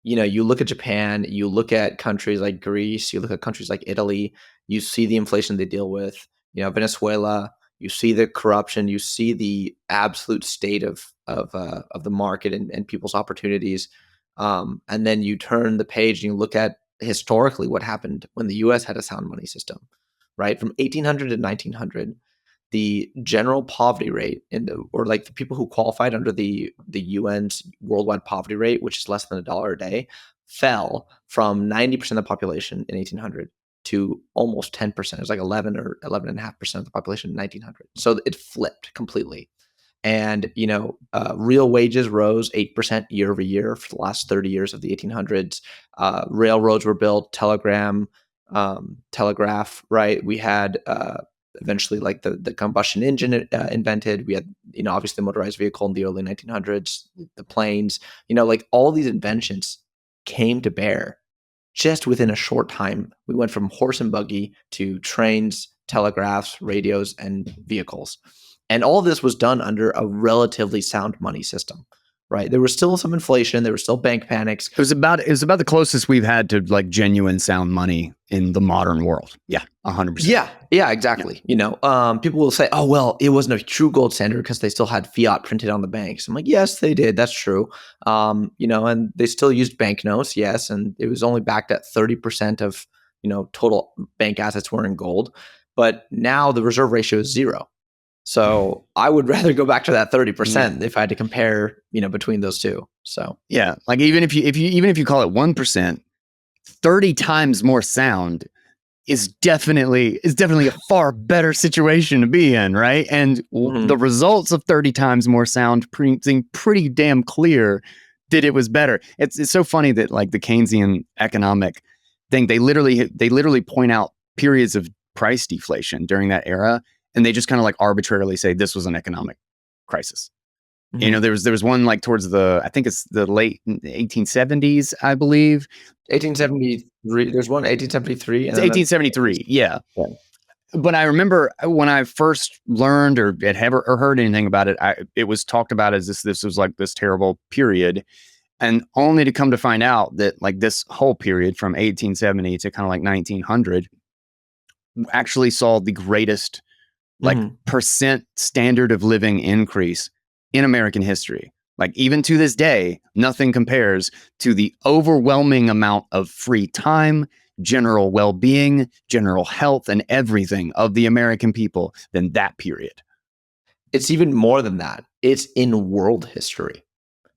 you look at Japan, you look at countries like Greece, you look at countries like Italy, you see the inflation they deal with, Venezuela, you see the corruption, you see the absolute state of the market and people's opportunities. And then you turn the page and you look at historically what happened when the US had a sound money system, right? From 1800 to 1900, the general poverty rate or like the people who qualified under the UN's worldwide poverty rate, which is less than $1 a day, fell from 90% of the population in 1800 to almost 10%. It was like 11 or 11.5% of the population in 1900. So it flipped completely. And, real wages rose 8% year over year for the last 30 years of the 1800s. Railroads were built, telegraph, right? We had eventually like the combustion engine invented. We had, obviously the motorized vehicle in the early 1900s, the planes, like all these inventions came to bear just within a short time. We went from horse and buggy to trains, telegraphs, radios, and vehicles. And all this was done under a relatively sound money system, right? There was still some inflation. There were still bank panics. It was about the closest we've had to like genuine sound money in the modern world. Yeah, 100%. Yeah, exactly. Yeah. People will say, oh, well, it wasn't a true gold standard because they still had fiat printed on the banks. I'm like, yes, they did. That's true. And they still used banknotes. Yes. And it was only backed at 30% of, total bank assets were in gold. But now the reserve ratio is 0. So I would rather go back to that 30% if I had to compare, between those two. So yeah, like even if you call it 1%, 30 times more sound is definitely a far better situation to be in, right? And the results of 30 times more sound seem pretty damn clear that it was better. It's so funny that like the Keynesian economic thing, they literally point out periods of price deflation during that era. And they just kind of like arbitrarily say this was an economic crisis. There was one like towards I think it's the late 1870s, I believe. 1873. There's one 1873. It's 1873. Yeah. But I remember when I first learned or had ever heard anything about it, it was talked about as this was like this terrible period, and only to come to find out that like this whole period from 1870 to kind of like 1900 actually saw the greatest like percent standard of living increase in American history. Like even to this day, nothing compares to the overwhelming amount of free time, general well-being, general health, and everything of the American people than that period. It's even more than that. It's in world history.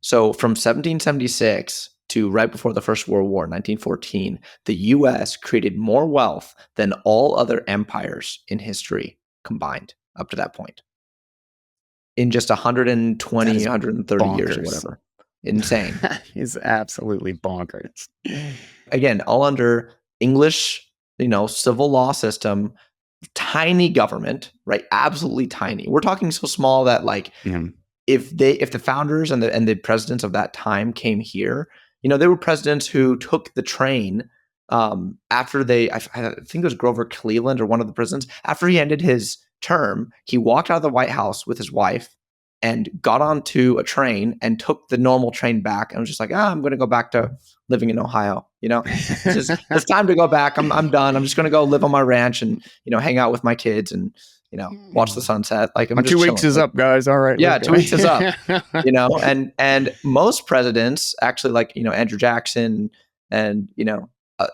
So from 1776 to right before the First World War, 1914, the US created more wealth than all other empires in history combined up to that point. in just 120, That is 130 years or bonkers. whatever. Insane. That is absolutely bonkers. Again, all under English, civil law system, tiny government, right? Absolutely tiny. We're talking so small that like Yeah. if the founders and the presidents of that time came here, there were presidents who took the train after I think it was Grover Cleveland or one of the presidents. After he ended his term, he walked out of the White House with his wife and got onto a train and took the normal train back and was just like, I'm going to go back to living in Ohio. It's time to go back. I'm done. I'm just going to go live on my ranch and hang out with my kids and watch the sunset. Like I'm My just 2 weeks chilling. is up, guys. All right. Yeah, 2 weeks is up. And most presidents actually, like Andrew Jackson and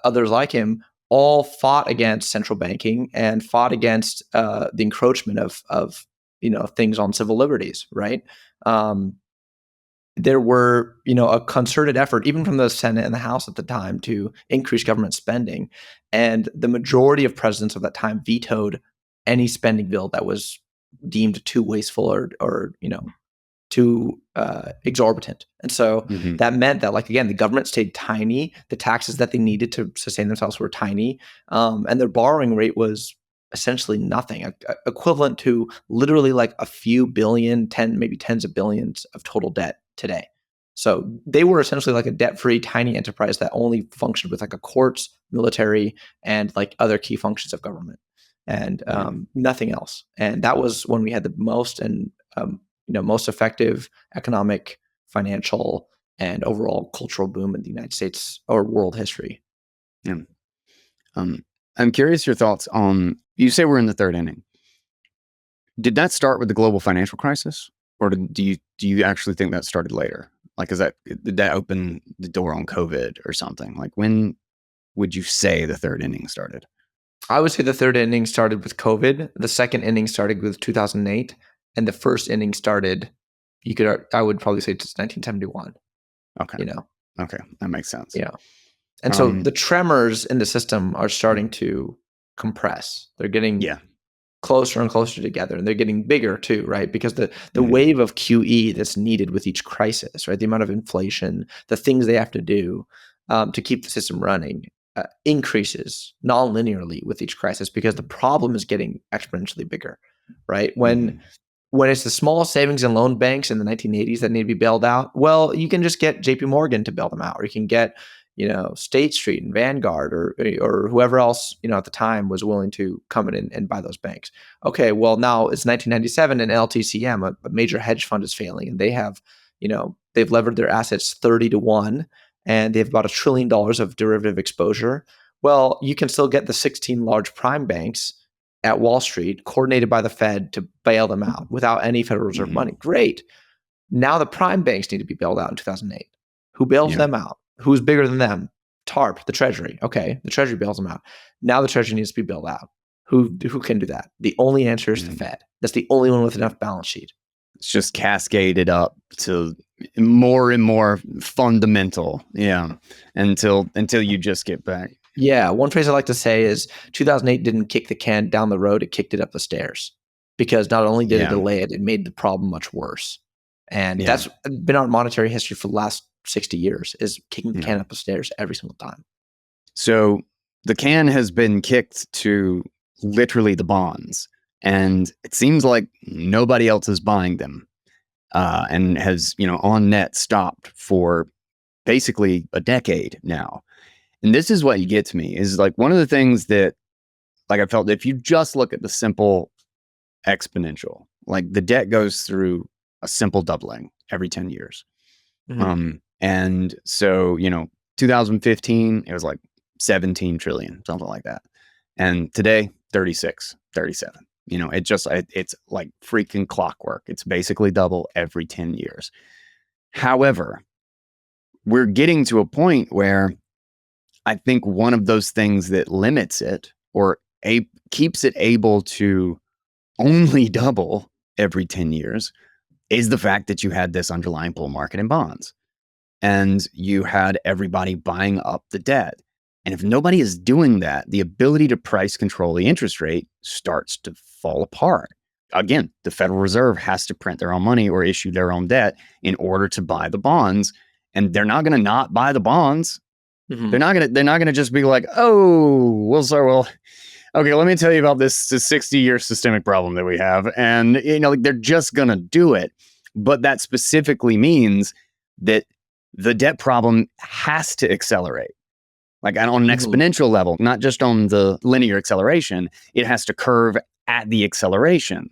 others like him, all fought against central banking and fought against the encroachment of things on civil liberties, right? There were a concerted effort even from the Senate and the House at the time to increase government spending, and the majority of presidents of that time vetoed any spending bill that was deemed too wasteful or too exorbitant. And so that meant that, like, again, the government stayed tiny. The taxes that they needed to sustain themselves were tiny. And their borrowing rate was essentially nothing, equivalent to literally like a few billion, maybe tens of billions of total debt today. So they were essentially like a debt-free tiny enterprise that only functioned with like a courts, military, and like other key functions of government, and nothing else. And that was when we had the most and most effective economic, financial, and overall cultural boom in the United States or world history. Yeah. I'm curious your thoughts on, you say we're in the third inning. Did that start with the global financial crisis, or do you actually think that started later? Like, did that open the door on COVID or something? Like, when would you say the third inning started? I would say the third inning started with COVID. The second inning started with 2008, and the first inning started, I would probably say, just 1971. Okay. Okay, that makes sense. Yeah. And so the tremors in the system are starting to compress. They're getting closer and closer together, and they're getting bigger too, right? Because the wave of QE that's needed with each crisis, right? The amount of inflation, the things they have to do to keep the system running increases non-linearly with each crisis, because the problem is getting exponentially bigger, right? When it's the small savings and loan banks in the 1980s that need to be bailed out, well, you can just get JP Morgan to bail them out, or you can get State Street and Vanguard or whoever else at the time was willing to come in and buy those banks. Okay, well, now it's 1997 and LTCM, a major hedge fund, is failing, and they have they've levered their assets 30 to 1, and they have about $1 trillion of derivative exposure. Well, you can still get the 16 large prime banks at Wall Street coordinated by the Fed to bail them out without any Federal Reserve money. Great. Now the prime banks need to be bailed out in 2008. Who bails them out? Who's bigger than them? TARP, the Treasury. Okay, the Treasury bails them out. Now the Treasury needs to be bailed out. Who can do that? The only answer is the Fed. That's the only one with enough balance sheet. It's just cascaded up to more and more fundamental, until you just get back. Yeah, one phrase I like to say is 2008 didn't kick the can down the road, it kicked it up the stairs. Because not only did it delay it, it made the problem much worse. And that's been our monetary history for the last 60 years, is kicking the can up the stairs every single time. So the can has been kicked to literally the bonds, and it seems like nobody else is buying them, and has, on net stopped for basically a decade now. And this is what gets me, is like one of the things that, like, I felt that if you just look at the simple exponential, like the debt goes through a simple doubling every 10 years. And so, 2015, it was like 17 trillion, something like that. And today, 36, 37. It's like freaking clockwork. It's basically double every 10 years. However, we're getting to a point where I think one of those things that limits it, or keeps it able to only double every 10 years, is the fact that you had this underlying bull market in bonds. And you had everybody buying up the debt. And if nobody is doing that, the ability to price control the interest rate starts to fall apart. again, the Federal Reserve has to print their own money or issue their own debt in order to buy the bonds. And they're not going to not buy the bonds. Mm-hmm. They're not going to just be like, oh, well, okay, let me tell you about this 60-year systemic problem that we have. And, like, they're just going to do it. But that specifically means that the debt problem has to accelerate. Like on an exponential level, not just on the linear acceleration, it has to curve at the acceleration,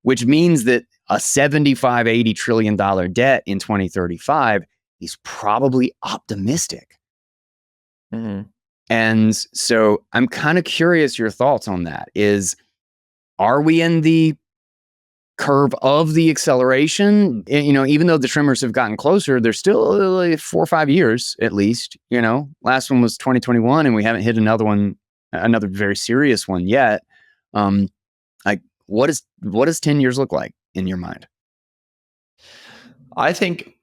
which means that a $75, $80 trillion debt in 2035 is probably optimistic. Mm-hmm. And so I'm kind of curious your thoughts on that. Are we in the curve of the acceleration? Even though the tremors have gotten closer, there's still like 4 or 5 years at least. Last one was 2021, and we haven't hit another very serious one yet. Like, what does 10 years look like in your mind? I think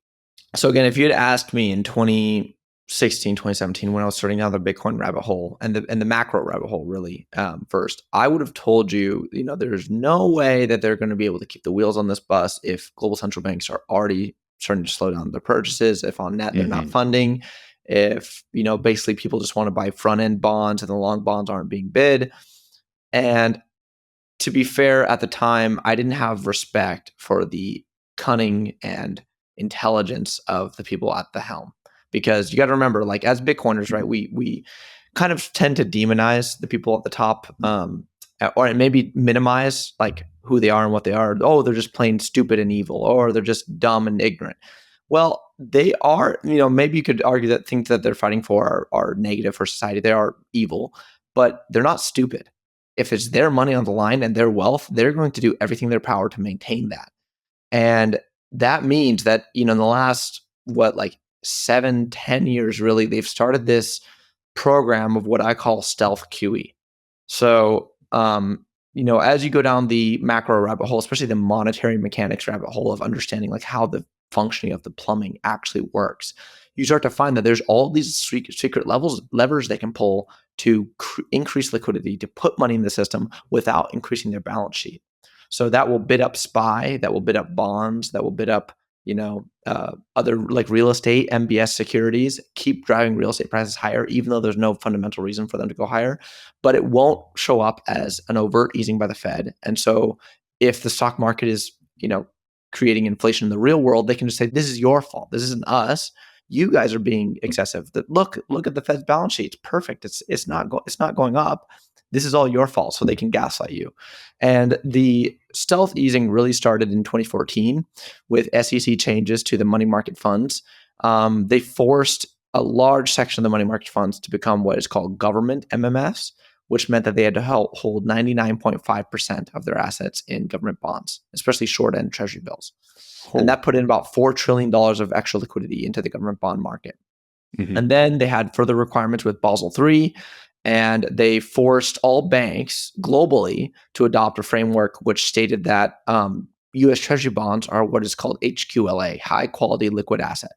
so. Again, if you had asked me in 2016, 2017, when I was starting down the Bitcoin rabbit hole and the macro rabbit hole, really, first, I would have told you, there's no way that they're going to be able to keep the wheels on this bus if global central banks are already starting to slow down their purchases, if on net they're not funding, if, basically people just want to buy front end bonds and the long bonds aren't being bid. And to be fair, at the time, I didn't have respect for the cunning and intelligence of the people at the helm. Because you got to remember, like, as Bitcoiners, right, we kind of tend to demonize the people at the top, or maybe minimize like who they are and what they are. Oh, they're just plain stupid and evil, or they're just dumb and ignorant. Well, they are, maybe you could argue that things that they're fighting for are negative for society. They are evil, but they're not stupid. If it's their money on the line and their wealth, they're going to do everything in their power to maintain that. And that means that, in the last, 7-10 years, really, they've started this program of what I call stealth QE. So, as you go down the macro rabbit hole, especially the monetary mechanics rabbit hole of understanding like how the functioning of the plumbing actually works, you start to find that there's all these secret levers they can pull to increase liquidity, to put money in the system without increasing their balance sheet. So that will bid up SPY, that will bid up bonds, that will bid up, other like real estate, MBS securities, keep driving real estate prices higher, even though there's no fundamental reason for them to go higher. But it won't show up as an overt easing by the Fed. And so if the stock market is, creating inflation in the real world, they can just say, this is your fault. This isn't us. You guys are being excessive. Look at the Fed's balance sheet. It's perfect. It's not going up. This is all your fault. So they can gaslight you. And the stealth easing really started in 2014 with SEC changes to the money market funds. They forced a large section of the money market funds to become what is called government MMFs, which meant that they had to hold 99.5% of their assets in government bonds, especially short-end treasury bills. Oh. And that put in about $4 trillion of extra liquidity into the government bond market. Mm-hmm. And then they had further requirements with Basel III, and they forced all banks globally to adopt a framework which stated that U.S. Treasury bonds are what is called HQLA, high quality liquid asset.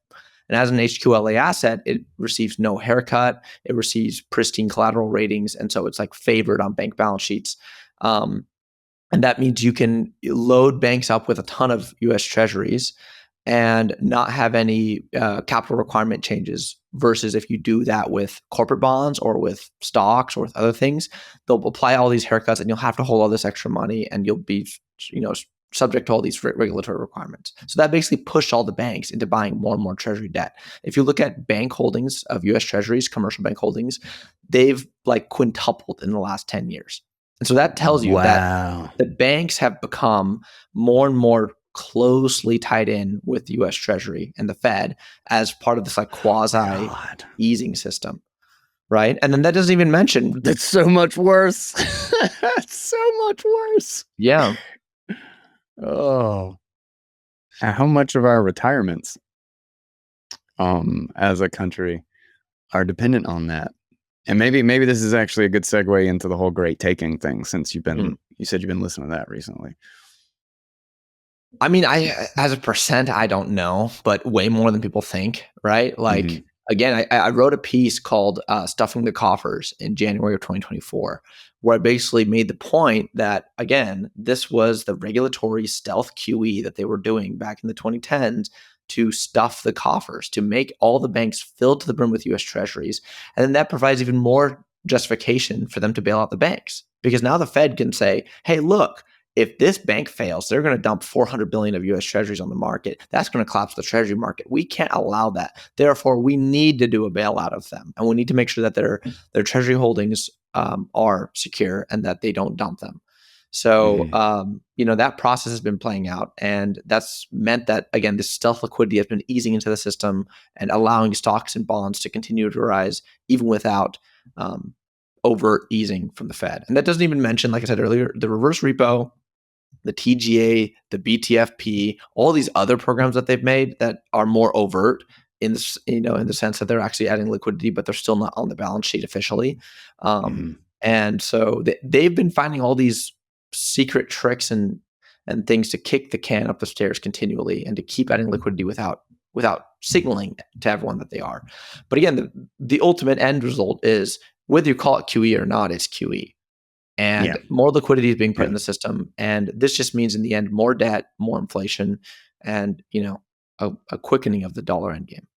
And as an HQLA asset, it receives no haircut. It receives pristine collateral ratings. And so it's like favored on bank balance sheets. And that means you can load banks up with a ton of US Treasuries and not have any capital requirement changes, versus if you do that with corporate bonds or with stocks or with other things, they'll apply all these haircuts and you'll have to hold all this extra money and you'll be, subject to all these regulatory requirements. So that basically pushed all the banks into buying more and more treasury debt. If you look at bank holdings of US Treasuries, commercial bank holdings, they've like quintupled in the last 10 years. And so that tells you that the banks have become more and more closely tied in with the US Treasury and the Fed as part of this like quasi easing system. Right. And then that doesn't even mention. That's so much worse. That's so much worse. Yeah. Oh, how much of our retirements as a country are dependent on that? And maybe this is actually a good segue into the whole great taking thing, since you said you've been listening to that recently. I mean, as a percent, I don't know, but way more than people think, right? Like, again, I wrote a piece called Stuffing the Coffers in January of 2024, where I basically made the point that, again, this was the regulatory stealth QE that they were doing back in the 2010s to stuff the coffers, to make all the banks filled to the brim with US treasuries. And then that provides even more justification for them to bail out the banks. Because now the Fed can say, hey, look, if this bank fails, they're going to dump 400 billion of US treasuries on the market. That's going to collapse the treasury market. We can't allow that. Therefore, we need to do a bailout of them, and we need to make sure that their treasury holdings are secure and that they don't dump them. So, that process has been playing out, and that's meant that, again, this stealth liquidity has been easing into the system and allowing stocks and bonds to continue to rise even without overt easing from the Fed. And that doesn't even mention, like I said earlier, the reverse repo, the TGA, the BTFP, all these other programs that they've made that are more overt in this, in the sense that they're actually adding liquidity, but they're still not on the balance sheet officially. And so they've been finding all these secret tricks and things to kick the can up the stairs continually and to keep adding liquidity without signaling to everyone that they are. But again, the ultimate end result is, whether you call it QE or not, it's QE. And more liquidity is being put in the system. And this just means, in the end, more debt, more inflation, and, a quickening of the dollar endgame.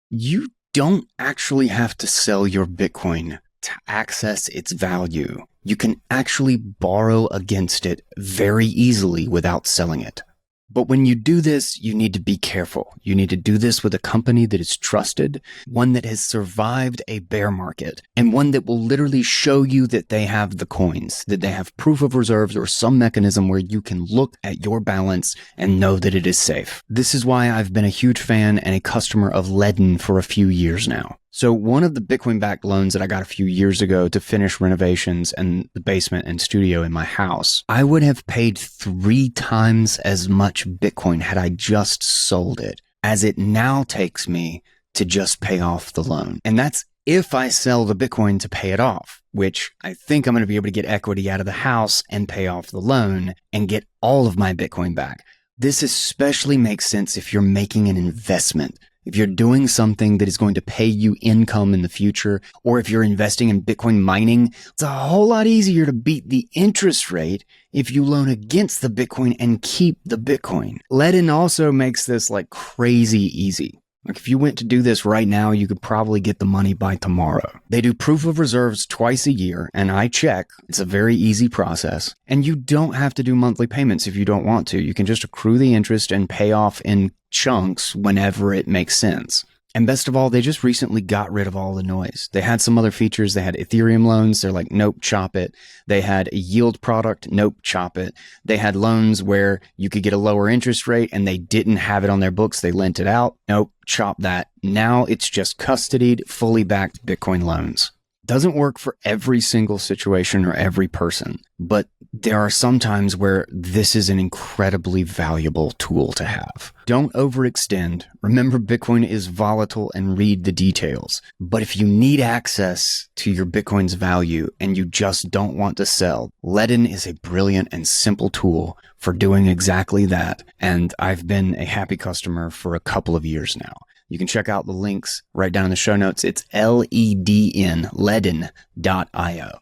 You don't actually have to sell your Bitcoin to access its value. You can actually borrow against it very easily without selling it. But when you do this, you need to be careful. You need to do this with a company that is trusted, one that has survived a bear market, and one that will literally show you that they have the coins, that they have proof of reserves or some mechanism where you can look at your balance and know that it is safe. This is why I've been a huge fan and a customer of Ledn for a few years now. So one of the Bitcoin-backed loans that I got a few years ago to finish renovations and the basement and studio in my house, I would have paid 3 times as much Bitcoin had I just sold it, as it now takes me to just pay off the loan. And that's if I sell the Bitcoin to pay it off, which I think I'm going to be able to get equity out of the house and pay off the loan and get all of my Bitcoin back. This especially makes sense if you're making an investment. If you're doing something that is going to pay you income in the future, or if you're investing in Bitcoin mining, it's a whole lot easier to beat the interest rate if you loan against the Bitcoin and keep the Bitcoin. Ledn also makes this like crazy easy. Like if you went to do this right now, you could probably get the money by tomorrow. They do proof of reserves twice a year, and I check. It's a very easy process. And you don't have to do monthly payments if you don't want to. You can just accrue the interest and pay off in chunks whenever it makes sense. And best of all, they just recently got rid of all the noise. They had some other features. They had Ethereum loans. They're like, nope, chop it. They had a yield product. Nope, chop it. They had loans where you could get a lower interest rate and they didn't have it on their books. They lent it out. Nope, chop that. Now it's just custodied, fully backed Bitcoin loans. Doesn't work for every single situation or every person, but there are some times where this is an incredibly valuable tool to have. Don't overextend. Remember, Bitcoin is volatile, and read the details. But if you need access to your Bitcoin's value and you just don't want to sell, Ledn is a brilliant and simple tool for doing exactly that. And I've been a happy customer for a couple of years now. You can check out the links right down in the show notes. It's LEDN, Ledn.io.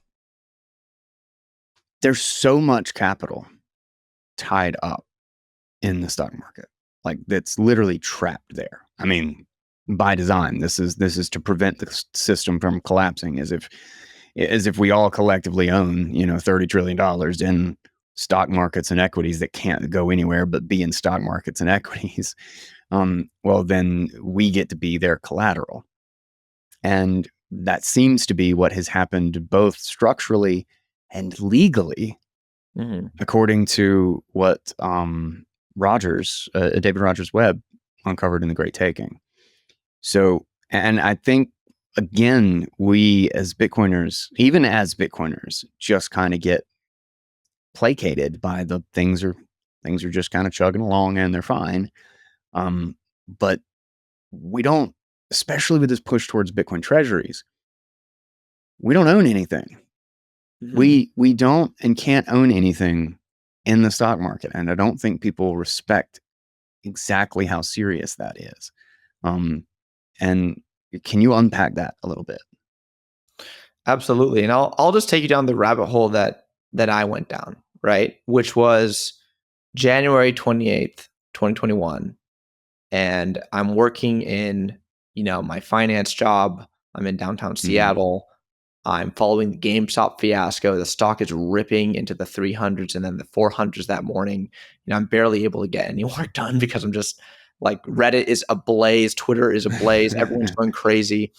There's so much capital tied up in the stock market. Like that's literally trapped there. I mean, by design, this is to prevent the system from collapsing, as if we all collectively own, $30 trillion in stock markets and equities that can't go anywhere but be in stock markets and equities. Well, then we get to be their collateral. And that seems to be what has happened both structurally and legally, according to what David Rogers Webb uncovered in The Great Taking. So, and I think, again, we as Bitcoiners, even as Bitcoiners, just kind of get placated by the things are just kind of chugging along and they're fine. But we don't, especially with this push towards Bitcoin treasuries, we don't own anything. We don't and can't own anything in the stock market. And I don't think people respect exactly how serious that is. And can you unpack that a little bit? Absolutely. And I'll just take you down the rabbit hole that I went down, right? Which was January 28th, 2021. And I'm working in, my finance job. I'm in downtown Mm-hmm. Seattle. I'm following the GameStop fiasco. The stock is ripping into the 300s and then the 400s that morning. I'm barely able to get any work done because I'm just like, Reddit is ablaze, Twitter is ablaze, everyone's going crazy.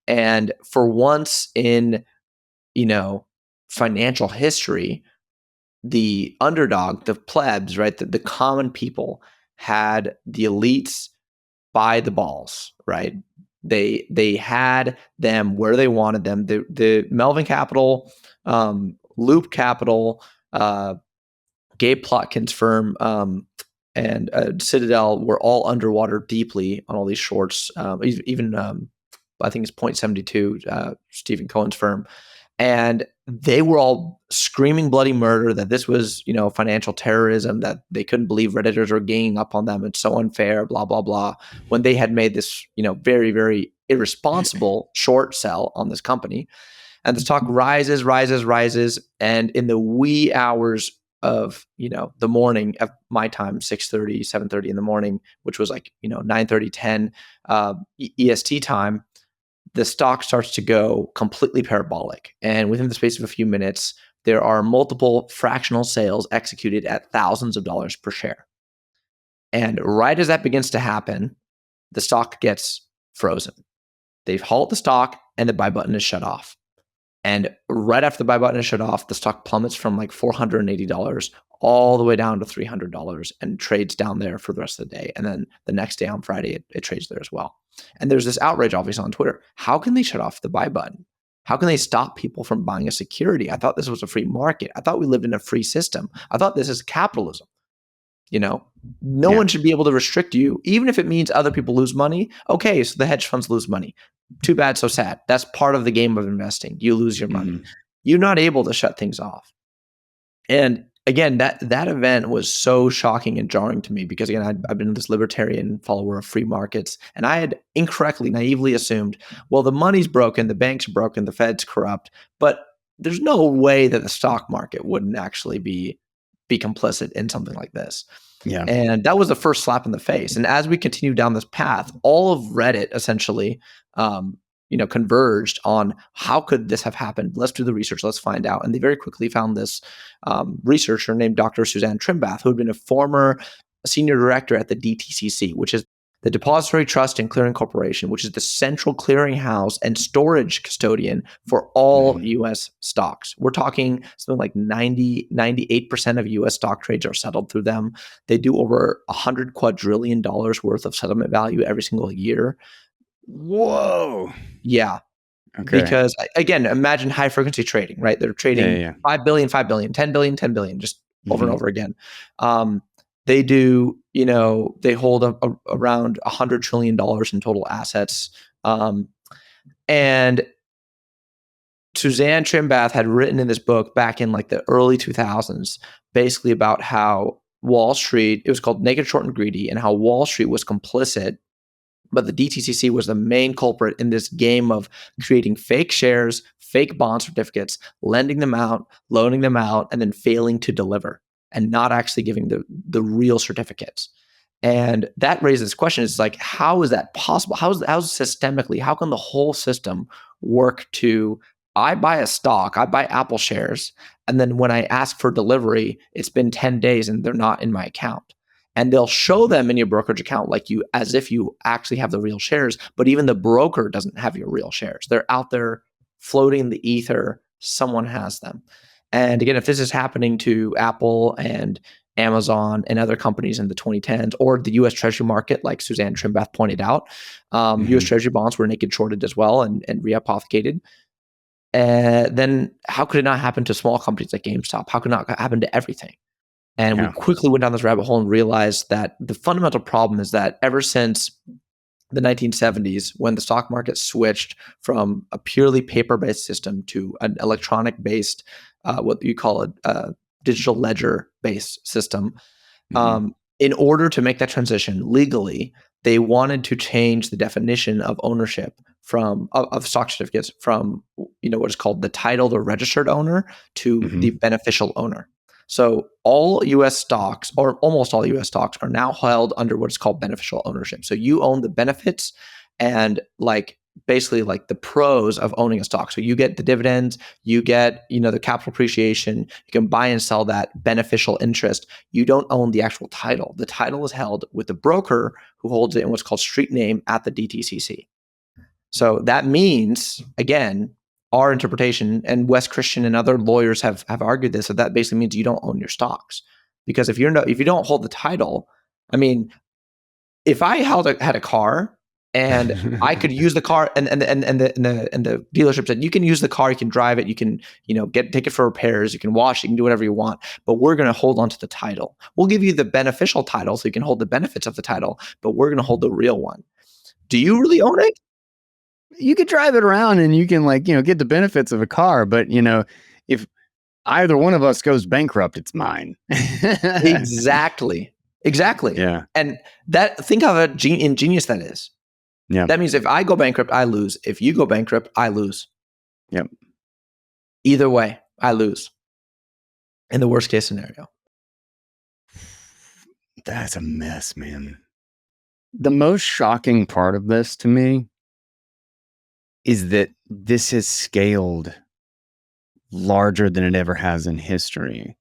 And for once in, you know, financial history, the underdog, the plebs, right, the common people had the elites by the balls, right? They had them where they wanted them. The Melvin Capital, Loop Capital, Gabe Plotkin's firm, and Citadel were all underwater deeply on all these shorts. Even I think it's Point 72, Stephen Cohen's firm, and they were all screaming bloody murder, that this was, financial terrorism, that they couldn't believe Redditors were ganging up on them. It's so unfair, blah, blah, blah, when they had made this, very, very irresponsible short sell on this company. And the stock rises, rises, rises. And in the wee hours of, the morning of my time, 6:30, 7:30 in the morning, which was like, 9:30, 10 EST time, the stock starts to go completely parabolic. And within the space of a few minutes, there are multiple fractional sales executed at thousands of dollars per share. And right as that begins to happen, the stock gets frozen. They halt the stock and the buy button is shut off. And right after the buy button is shut off, the stock plummets from like $480 all the way down to $300 and trades down there for the rest of the day. And then the next day on Friday, it trades there as well. And there's this outrage, obviously, on Twitter. How can they shut off the buy button? How can they stop people from buying a security? I thought this was a free market. I thought we lived in a free system. I thought this is capitalism. No Yeah. one should be able to restrict you, even if it means other people lose money. Okay, so the hedge funds lose money. Too bad, so sad. That's part of the game of investing. You lose your money. Mhm. You're not able to shut things off. And again, that event was so shocking and jarring to me because, again, I've been this libertarian follower of free markets, and I had incorrectly, naively assumed, well, the money's broken, the bank's broken, the Fed's corrupt, but there's no way that the stock market wouldn't actually be complicit in something like this. Yeah. And that was the first slap in the face. And as we continue down this path, all of Reddit essentially, converged on how could this have happened? Let's do the research. Let's find out. And they very quickly found this researcher named Dr. Suzanne Trimbath, who had been a former senior director at the DTCC, which is the Depository Trust and Clearing Corporation, which is the central clearinghouse and storage custodian for all U.S. stocks. We're talking something like 98% of U.S. stock trades are settled through them. They do over $100 quadrillion worth of settlement value every single year. Whoa. Yeah. Okay. Because, again, imagine high frequency trading, right? They're trading Yeah. 5 billion, 5 billion, 10 billion, 10 billion, just over and Mhm. over again. They do, they hold around $100 trillion in total assets. And Suzanne Trimbath had written in this book back in like the early 2000s, basically about how Wall Street, it was called Naked, Short, and Greedy, and how Wall Street was complicit, but the DTCC was the main culprit in this game of creating fake shares, fake bond certificates, lending them out, loaning them out, and then failing to deliver and not actually giving the real certificates. And that raises this question: is like, how is that possible? How's systemically, how can the whole system work to, I buy a stock, I buy Apple shares, and then when I ask for delivery, it's been 10 days and they're not in my account. And they'll show them in your brokerage account like you, as if you actually have the real shares, but even the broker doesn't have your real shares. They're out there floating in the ether. Someone has them. And again, if this is happening to Apple and Amazon and other companies in the 2010s, or the U.S. Treasury market, like Suzanne Trimbath pointed out, U.S. Treasury bonds were naked shorted as well and rehypothecated. Then how could it not happen to small companies like GameStop? How could it not happen to everything? And we quickly went down this rabbit hole and realized that the fundamental problem is that ever since the 1970s, when the stock market switched from a purely paper-based system to an electronic-based, what you call a digital ledger-based system, in order to make that transition legally, they wanted to change the definition of ownership of stock certificates from what is called the titled or registered owner to the beneficial owner. So all U.S. stocks, or almost all U.S. stocks, are now held under what is called beneficial ownership. So you own the benefits and basically the pros of owning a stock. So you get the dividends, you get the capital appreciation, you can buy and sell that beneficial interest. You don't own the actual title. The title is held with the broker who holds it in what's called street name at the DTCC. So that means, again, our interpretation, and Wes Christian and other lawyers have argued this, that basically means you don't own your stocks. Because if you don't hold the title, I mean, if I had a car and I could use the car, and the dealership said you can use the car, you can drive it, you can take it for repairs, you can wash, you can do whatever you want, but we're going to hold on to the title. We'll give you the beneficial title so you can hold the benefits of the title, but we're going to hold the real one. Do you really own it? You could drive it around and you can get the benefits of a car, but if either one of us goes bankrupt, it's mine. Exactly. Yeah. And think how ingenious that is. Yeah. That means if I go bankrupt, I lose. If you go bankrupt, I lose. Yep. Either way, I lose. In the worst case scenario. That's a mess, man. The most shocking part of this to me is that this has scaled larger than it ever has in history.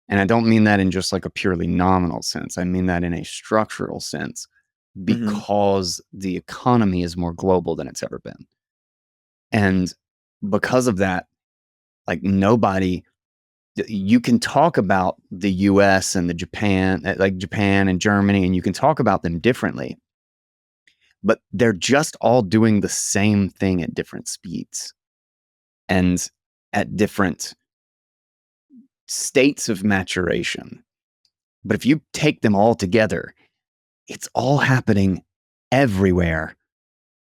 And I don't mean that in just a purely nominal sense. I mean that in a structural sense, because the economy is more global than it's ever been. And because of that, nobody, you can talk about the US and Japan and Germany, and you can talk about them differently, but they're just all doing the same thing at different speeds and at different states of maturation. But if you take them all together, it's all happening everywhere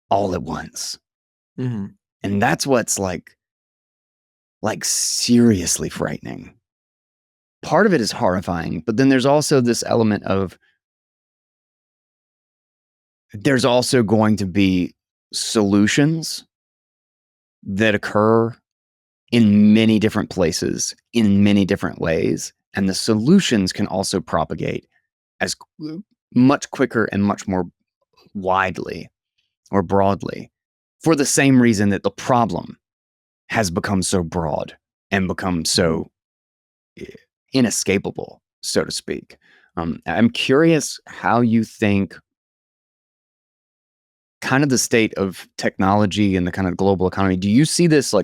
all at once. And that's what's seriously frightening. Part of it is horrifying, but then there's also this element of there's also going to be solutions that occur in many different places, in many different ways. And the solutions can also propagate as much quicker and much more widely or broadly for the same reason that the problem has become so broad and become so inescapable, so to speak. I'm curious how you think kind of the state of technology and the kind of global economy. Do you see this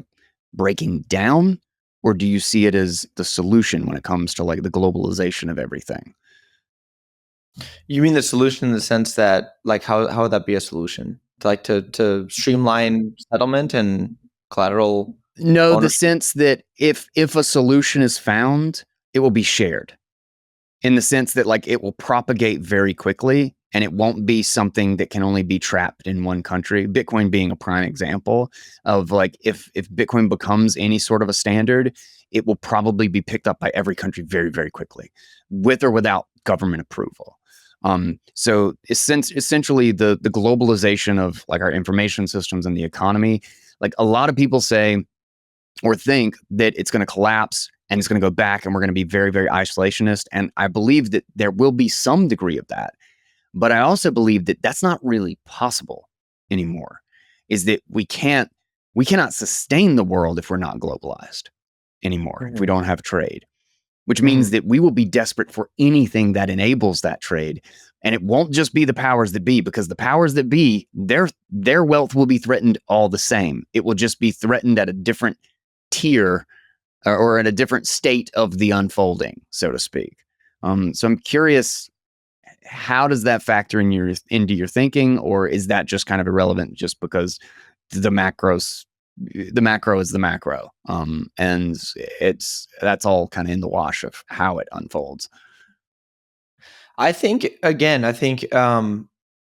breaking down, or do you see it as the solution when it comes to the globalization of everything? You mean the solution in the sense that how would that be a solution? To streamline settlement and collateral? No, ownership? The sense that if a solution is found, it will be shared. In the sense that it will propagate very quickly, and it won't be something that can only be trapped in one country. Bitcoin being a prime example of if Bitcoin becomes any sort of a standard, it will probably be picked up by every country very, very quickly, with or without government approval. So essentially the globalization of our information systems and the economy, a lot of people say or think that it's going to collapse and it's going to go back and we're going to be very, very isolationist. And I believe that there will be some degree of that. But I also believe that that's not really possible anymore, is that we cannot sustain the world if we're not globalized anymore, if we don't have trade, which means that we will be desperate for anything that enables that trade. And it won't just be the powers that be, because the powers that be, their wealth will be threatened all the same. It will just be threatened at a different tier or at a different state of the unfolding, so to speak. So I'm curious, how does that factor into your thinking, or is that just kind of irrelevant just because the macro is the macro, and that's all kind of in the wash of how it unfolds? I think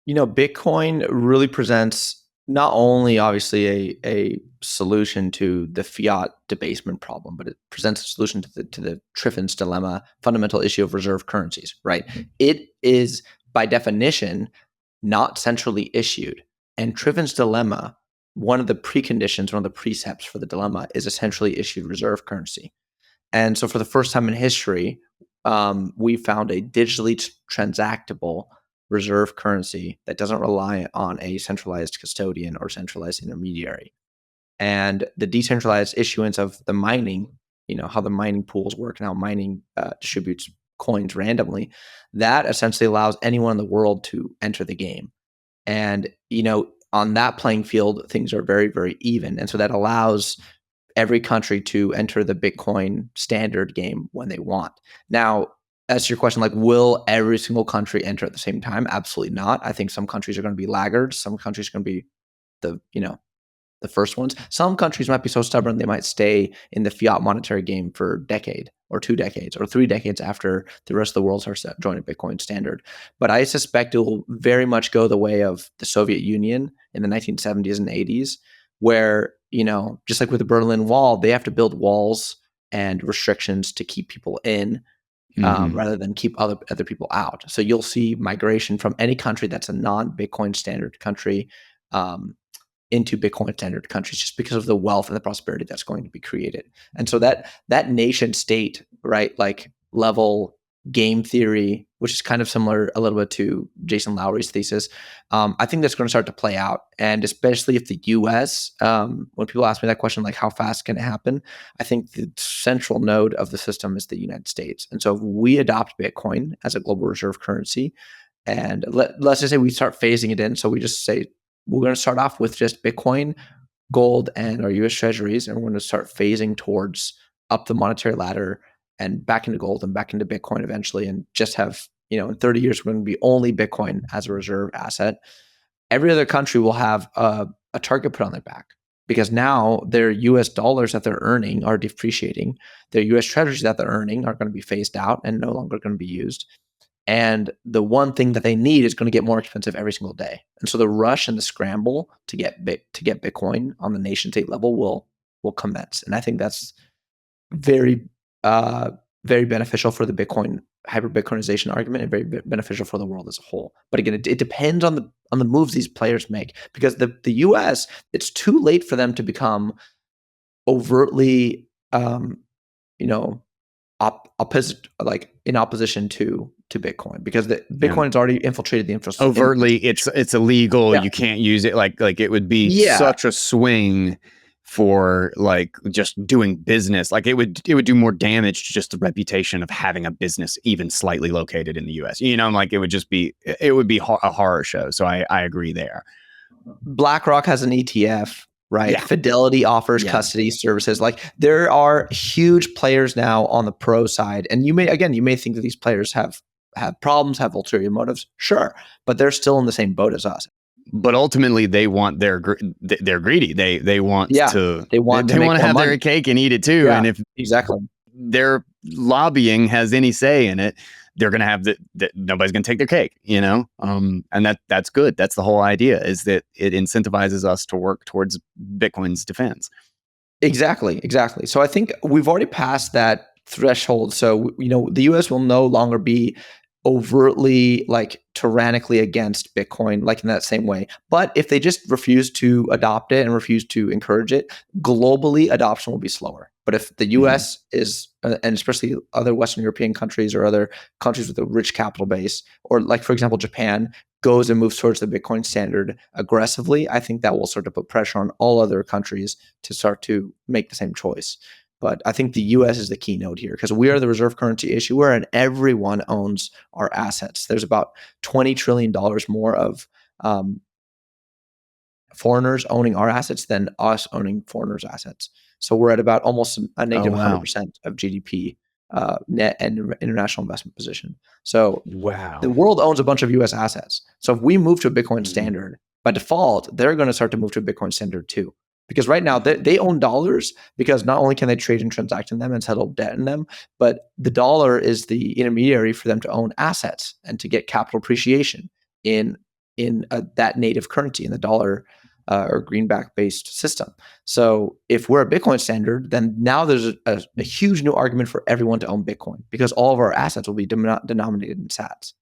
Bitcoin really presents not only obviously a solution to the fiat debasement problem, but it presents a solution to the Triffin's dilemma, fundamental issue of reserve currencies, right? It is by definition not centrally issued. And Triven's dilemma, one of the preconditions, one of the precepts for the dilemma is a centrally issued reserve currency. And so for the first time in history, we found a digitally transactable reserve currency that doesn't rely on a centralized custodian or centralized intermediary. And the decentralized issuance of the mining, how the mining pools work and how mining distributes coins randomly, that essentially allows anyone in the world to enter the game. And, on that playing field, things are very, very even. And so that allows every country to enter the Bitcoin standard game when they want. Now, as to your question, like, will every single country enter at the same time? Absolutely not. I think some countries are going to be laggards. Some countries are going to be the first ones. Some countries might be so stubborn they might stay in the fiat monetary game for a decade or 2 decades or 3 decades after the rest of the world starts joining Bitcoin standard. But I suspect it will very much go the way of the Soviet Union in the 1970s and 80s, where, just like with the Berlin Wall, they have to build walls and restrictions to keep people in, rather than keep other people out. So you'll see migration from any country that's a non-Bitcoin standard country, into Bitcoin standard countries, just because of the wealth and the prosperity that's going to be created. And so that nation state, right, like level game theory, which is kind of similar a little bit to Jason Lowry's thesis, I think that's going to start to play out. And especially if the US, when people ask me that question, like how fast can it happen? I think the central node of the system is the United States. And so if we adopt Bitcoin as a global reserve currency, and let's just say we start phasing it in. So we just say, we're going to start off with just Bitcoin, gold, and our US treasuries, and we're going to start phasing towards up the monetary ladder and back into gold and back into Bitcoin eventually, and just have, in 30 years, we're going to be only Bitcoin as a reserve asset. Every other country will have a target put on their back, because now their US dollars that they're earning are depreciating. Their US treasuries that they're earning are going to be phased out and no longer going to be used. And the one thing that they need is going to get more expensive every single day. And so the rush and the scramble to get Bitcoin on the nation state level will commence. And I think that's very very beneficial for the Bitcoin hyper Bitcoinization argument, and very beneficial for the world as a whole. But again, it depends on the moves these players make, because the US, it's too late for them to become overtly opposite, like in opposition to Bitcoin, because the Bitcoin has already infiltrated the infrastructure. Overtly, it's illegal. Yeah. You can't use it. Like it would be such a swing for like just doing business. Like it would do more damage to just the reputation of having a business even slightly located in the US. Like it would be a horror show. So I agree there. BlackRock has an ETF. Right. Yeah. Fidelity offers custody services. Like there are huge players now on the pro side. And you may think that these players have problems, have ulterior motives. Sure. But they're still in the same boat as us. But ultimately they're greedy. They want to have their cake and eat it too. Yeah, and if their lobbying has any say in it, they're going to have nobody's going to take their cake, and that's good. That's the whole idea, is that it incentivizes us to work towards Bitcoin's defense. Exactly. So I think we've already passed that threshold. So, the US will no longer be overtly, like, tyrannically against Bitcoin, like in that same way. But if they just refuse to adopt it and refuse to encourage it, globally adoption will be slower. But if the US is, and especially other Western European countries or other countries with a rich capital base, or like, for example, Japan, goes and moves towards the Bitcoin standard aggressively, I think that will start to put pressure on all other countries to start to make the same choice. But I think the US is the keynote here, because we are the reserve currency issuer and everyone owns our assets. There's about $20 trillion more of foreigners owning our assets than us owning foreigners' assets. So we're at about almost a negative 100% of GDP net and international investment position. So the world owns a bunch of US assets. So if we move to a Bitcoin standard, by default, they're going to start to move to a Bitcoin standard too. Because right now they own dollars, because not only can they trade and transact in them and settle debt in them, but the dollar is the intermediary for them to own assets and to get capital appreciation in that native currency, in the dollar or greenback based system. So if we're a Bitcoin standard, then now there's a huge new argument for everyone to own Bitcoin, because all of our assets will be denominated in sats.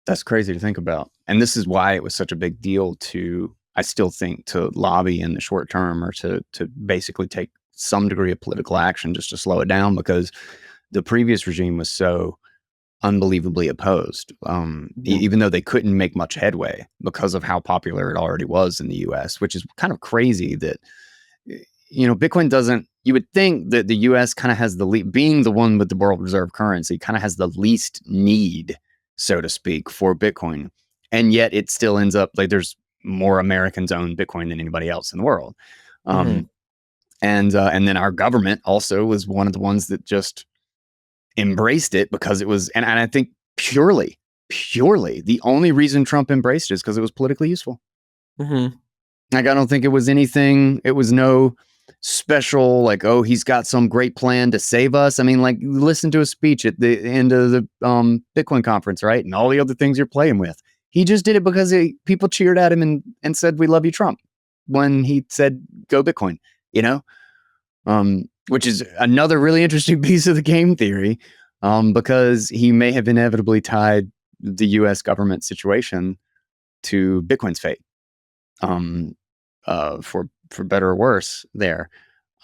That's crazy to think about. And this is why it was such a big deal to, I still think, to lobby in the short term, or to basically take some degree of political action just to slow it down, because the previous regime was so unbelievably opposed, even though they couldn't make much headway because of how popular it already was in the US, which is kind of crazy that, Bitcoin doesn't, you would think that the US kind of has being the one with the world reserve currency, kind of has the least need, so to speak, for Bitcoin. And yet it still ends up like there's more Americans own Bitcoin than anybody else in the world. Mm-hmm. And then our government also was one of the ones that just embraced it because it was, and I think purely the only reason Trump embraced it is because it was politically useful. Mm-hmm. Like, I don't think it was anything, it was no special, like, oh, he's got some great plan to save us. I mean, like, listen to a speech at the end of the Bitcoin conference, right? And all the other things you're playing with. He just did it because people cheered at him and said, "We love you, Trump," when he said, "Go Bitcoin," which is another really interesting piece of the game theory, because he may have inevitably tied the U.S. government situation to Bitcoin's fate, for better or worse there.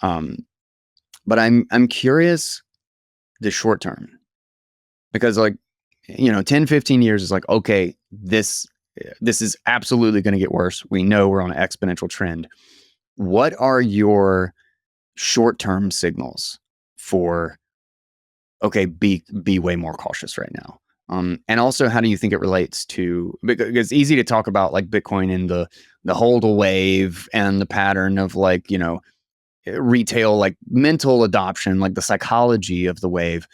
But I'm curious the short term, because, like, 10, 15 years is like, okay, this is absolutely going to get worse. We know we're on an exponential trend. What are your short-term signals for, okay, be way more cautious right now? And also, how do you think it relates to, because it's easy to talk about like Bitcoin and the hodl wave and the pattern of, like, retail, like mental adoption, like the psychology of the wave.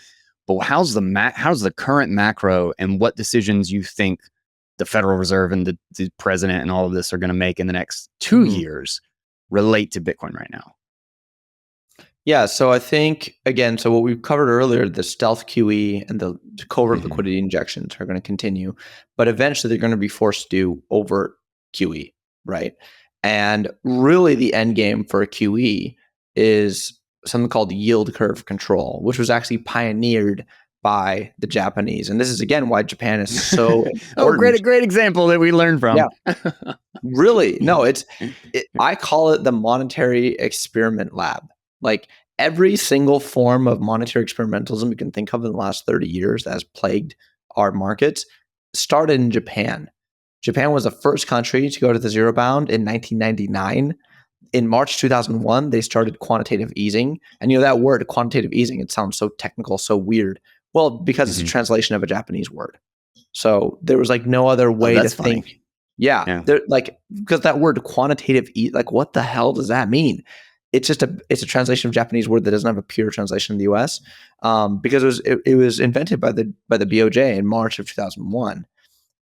But how's the current macro, and what decisions you think the Federal Reserve and the president and all of this are going to make in the next 2 years relate to Bitcoin right now? Yeah, so I think, again, so what we covered earlier, the stealth QE and the covert liquidity injections are going to continue, but eventually they're going to be forced to do overt QE, right? And really the end game for a QE is something called yield curve control, which was actually pioneered by the Japanese. And this is, again, why Japan is so Oh, important. great example that we learned from. Yeah. Really? No, I call it the monetary experiment lab. Like, every single form of monetary experimentalism you can think of in the last 30 years that has plagued our markets started in Japan. Japan was the first country to go to the zero bound in 1999. In March 2001, they started quantitative easing. And that word, quantitative easing, it sounds so technical, so weird. Well, because it's a translation of a Japanese word. So there was like no other way to think. Funny. Yeah. Like, because that word quantitative, like, what the hell does that mean? It's a translation of Japanese word that doesn't have a pure translation in the US, because it was invented by the BOJ in March of 2001.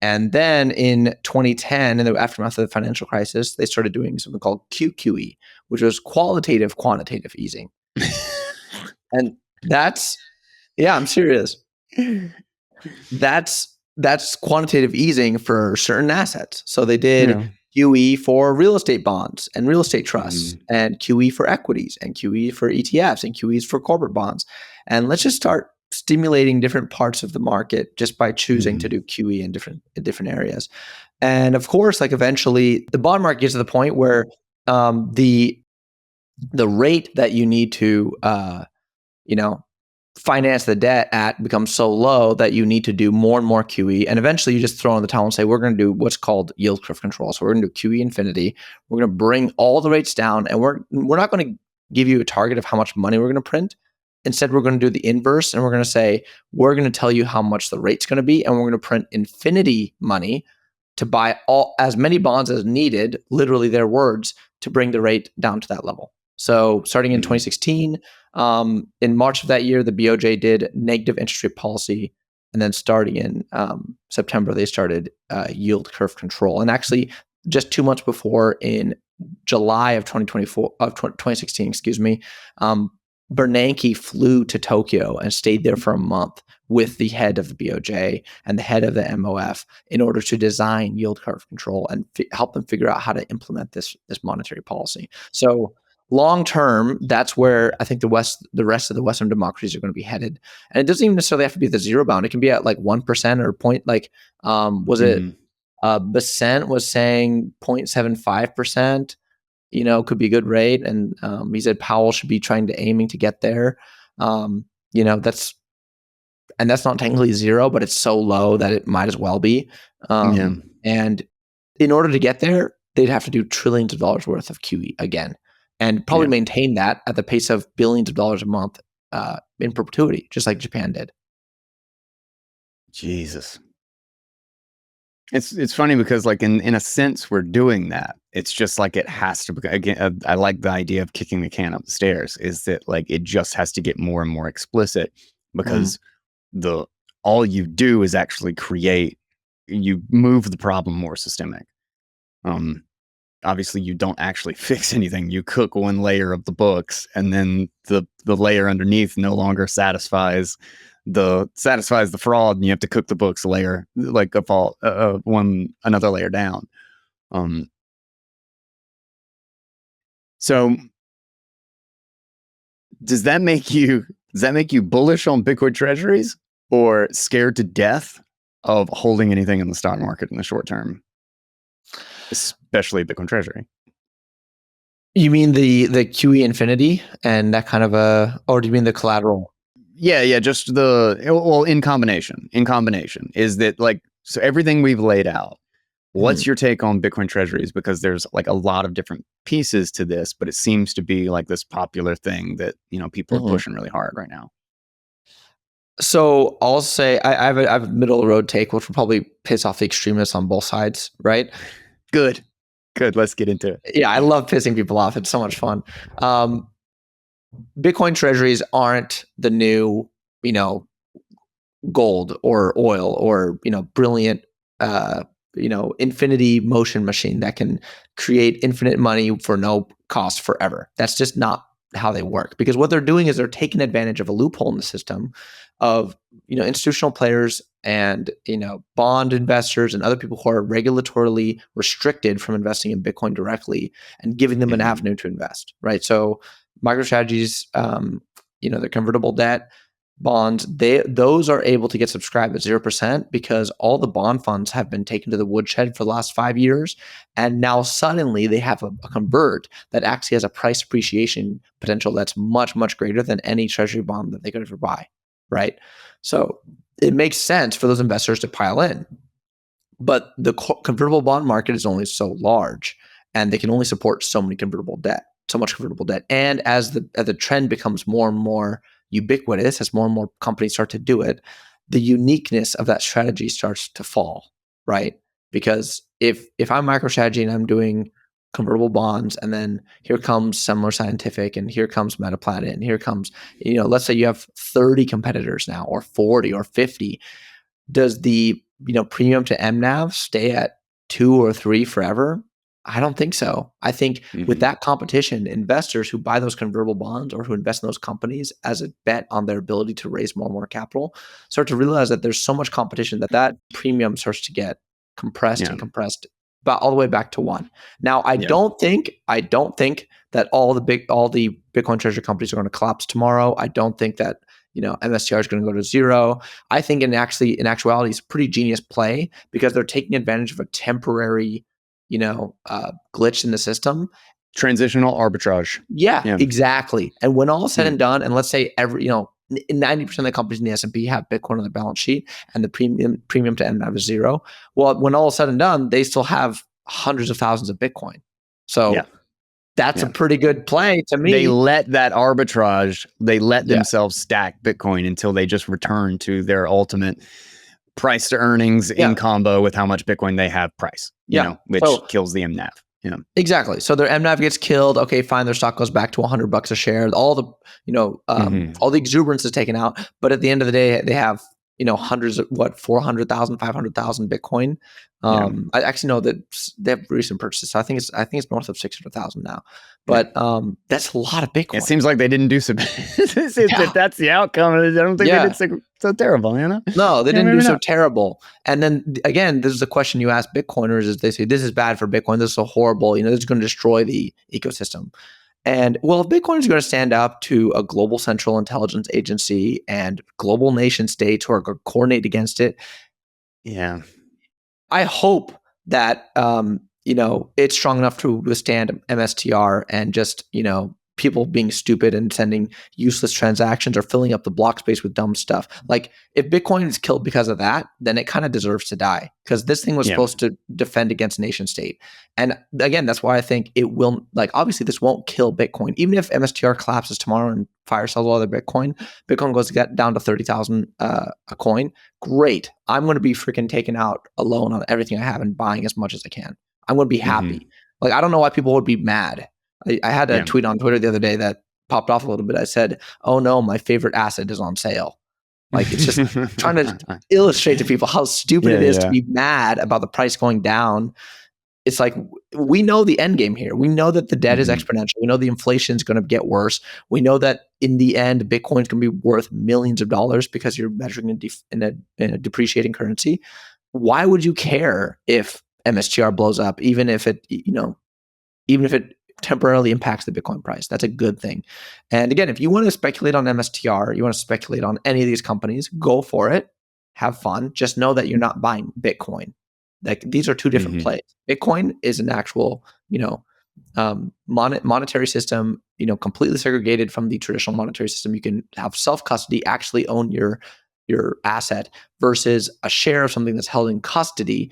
And then in 2010, in the aftermath of the financial crisis, they started doing something called QQE, which was qualitative quantitative easing. And I'm serious. That's quantitative easing for certain assets. So they did QE for real estate bonds and real estate trusts, and QE for equities, and QE for ETFs, and QEs for corporate bonds. And let's just start stimulating different parts of the market just by choosing to do QE in different areas. And of course, like, eventually the bond market gets to the point where the rate that you need to finance the debt at becomes so low that you need to do more and more QE. And eventually you just throw in the towel and say, we're going to do what's called yield curve control. So we're going to do QE infinity. We're going to bring all the rates down, and we're not going to give you a target of how much money we're going to print. Instead, we're going to do the inverse, and we're going to say, we're going to tell you how much the rate's going to be, and we're going to print infinity money to buy as many bonds as needed, literally their words, to bring the rate down to that level. So starting in 2016, in March of that year, the BOJ did negative interest rate policy. And then starting in September, they started yield curve control. And actually, just 2 months before, in July of 2016, Bernanke flew to Tokyo and stayed there for a month with the head of the BOJ and the head of the MOF in order to design yield curve control and help them figure out how to implement this monetary policy. So long term, that's where I think the rest of the Western democracies are going to be headed. And it doesn't even necessarily have to be the zero bound. It can be at like 1% or point, like, was it, Besant was saying 0.75%, could be a good rate. And he said Powell should be aiming to get there. That's not technically zero, but it's so low that it might as well be. And in order to get there, they'd have to do trillions of dollars worth of QE again, and probably maintain that at the pace of billions of dollars a month in perpetuity, just like Japan did. Jesus. It's funny because, like, in a sense, we're doing that. It's just like it has to. Again, I like the idea of kicking the can up the stairs. Is that, like, it just has to get more and more explicit, because all you do is actually you move the problem more systemic. Obviously you don't actually fix anything. You cook one layer of the books, and then the layer underneath no longer satisfies the fraud, and you have to cook the books layer, like another layer down. So does that make you bullish on Bitcoin treasuries, or scared to death of holding anything in the stock market in the short term, especially Bitcoin treasury? You mean the QE infinity and that kind of or do you mean the collateral? Yeah, just in combination is that, like, so everything we've laid out. What's your take on Bitcoin treasuries? Because there's, like, a lot of different pieces to this, but it seems to be like this popular thing that, people are pushing really hard right now. So I'll say I have a middle of the road take, which will probably piss off the extremists on both sides, right? Good. Let's get into it. Yeah, I love pissing people off. It's so much fun. Bitcoin treasuries aren't the new, gold or oil or, brilliant, infinity motion machine that can create infinite money for no cost forever. That's just not how they work, because what they're doing is they're taking advantage of a loophole in the system of, institutional players and, bond investors and other people who are regulatorily restricted from investing in Bitcoin directly, and giving them an avenue to invest, right? So MicroStrategy's, their convertible debt bonds, those are able to get subscribed at 0% because all the bond funds have been taken to the woodshed for the last 5 years. And now suddenly they have a convert that actually has a price appreciation potential that's much, much greater than any treasury bond that they could ever buy, right? So it makes sense for those investors to pile in. But the convertible bond market is only so large, and they can only support so much convertible debt. And as the trend becomes more and more ubiquitous, as more and more companies start to do it, the uniqueness of that strategy starts to fall, right? Because if I'm MicroStrategy and I'm doing convertible bonds, and then here comes Semler Scientific, and here comes Metaplanet, and here comes, let's say you have 30 competitors now, or 40 or 50, does the premium to MNAV stay at 2 or 3 forever? I don't think so. I think with that competition, investors who buy those convertible bonds or who invest in those companies as a bet on their ability to raise more and more capital start to realize that there's so much competition that premium starts to get compressed and compressed, but all the way back to 1. Now, I don't think that all the Bitcoin treasury companies are going to collapse tomorrow. I don't think that MSTR is going to go to 0. I think in actuality, it's a pretty genius play, because they're taking advantage of a temporary glitch in the system. Transitional arbitrage. Yeah, exactly. And when all is said and done, and let's say 90% of the companies in the S&P have Bitcoin on the balance sheet, and the premium to MNAV is 0. Well, when all is said and done, they still have hundreds of thousands of Bitcoin. So that's a pretty good play to me. They let that arbitrage, themselves stack Bitcoin until they just return to their ultimate price to earnings in combo with how much Bitcoin they have price, which kills the MNAV. Exactly. So their MNAV gets killed. Okay, fine. Their stock goes back to $100 a share. All the, all the exuberance is taken out. But at the end of the day, they have, hundreds of 400,000, 500,000 Bitcoin. I actually know that they have recent purchases. So I think it's north of 600,000 now. But that's a lot of Bitcoin. It seems like they didn't do so bad. If that's the outcome, I don't think they did so terrible, No, they didn't do so terrible. And then again, this is a question you ask Bitcoiners: is they say this is bad for Bitcoin, this is so horrible, this is going to destroy the ecosystem. And well, if Bitcoin is going to stand up to a global central intelligence agency and global nation states who are going to coordinate against it, Yeah. I hope that it's strong enough to withstand MSTR and just people being stupid and sending useless transactions or filling up the block space with dumb stuff. Like if Bitcoin is killed because of that, then it kind of deserves to die because this thing was Yeah. supposed to defend against nation state. And again, that's why I think it will. Like obviously, this won't kill Bitcoin. Even if MSTR collapses tomorrow and fire sells all their Bitcoin, Bitcoin goes to get down to 30,000 a coin. Great. I'm going to be freaking taking out a loan on everything I have and buying as much as I can. I'm going to be happy. Like, I don't know why people would be mad. I had a tweet on Twitter the other day that popped off a little bit. I said, oh no, my favorite asset is on sale. Like, it's just trying to illustrate to people how stupid it is to be mad about the price going down. It's like, we know the end game here. We know that the debt is exponential. We know the inflation is going to get worse. We know that in the end, Bitcoin is going to be worth millions of dollars because you're measuring in a depreciating currency. Why would you care if MSTR blows up, even if it temporarily impacts the Bitcoin price? That's a good thing. And again, if you want to speculate on MSTR, you want to speculate on any of these companies, go for it. Have fun. Just know that you're not buying Bitcoin. Like these are two different plays. Bitcoin is an actual, monetary system, completely segregated from the traditional monetary system. You can have self-custody, actually own your asset versus a share of something that's held in custody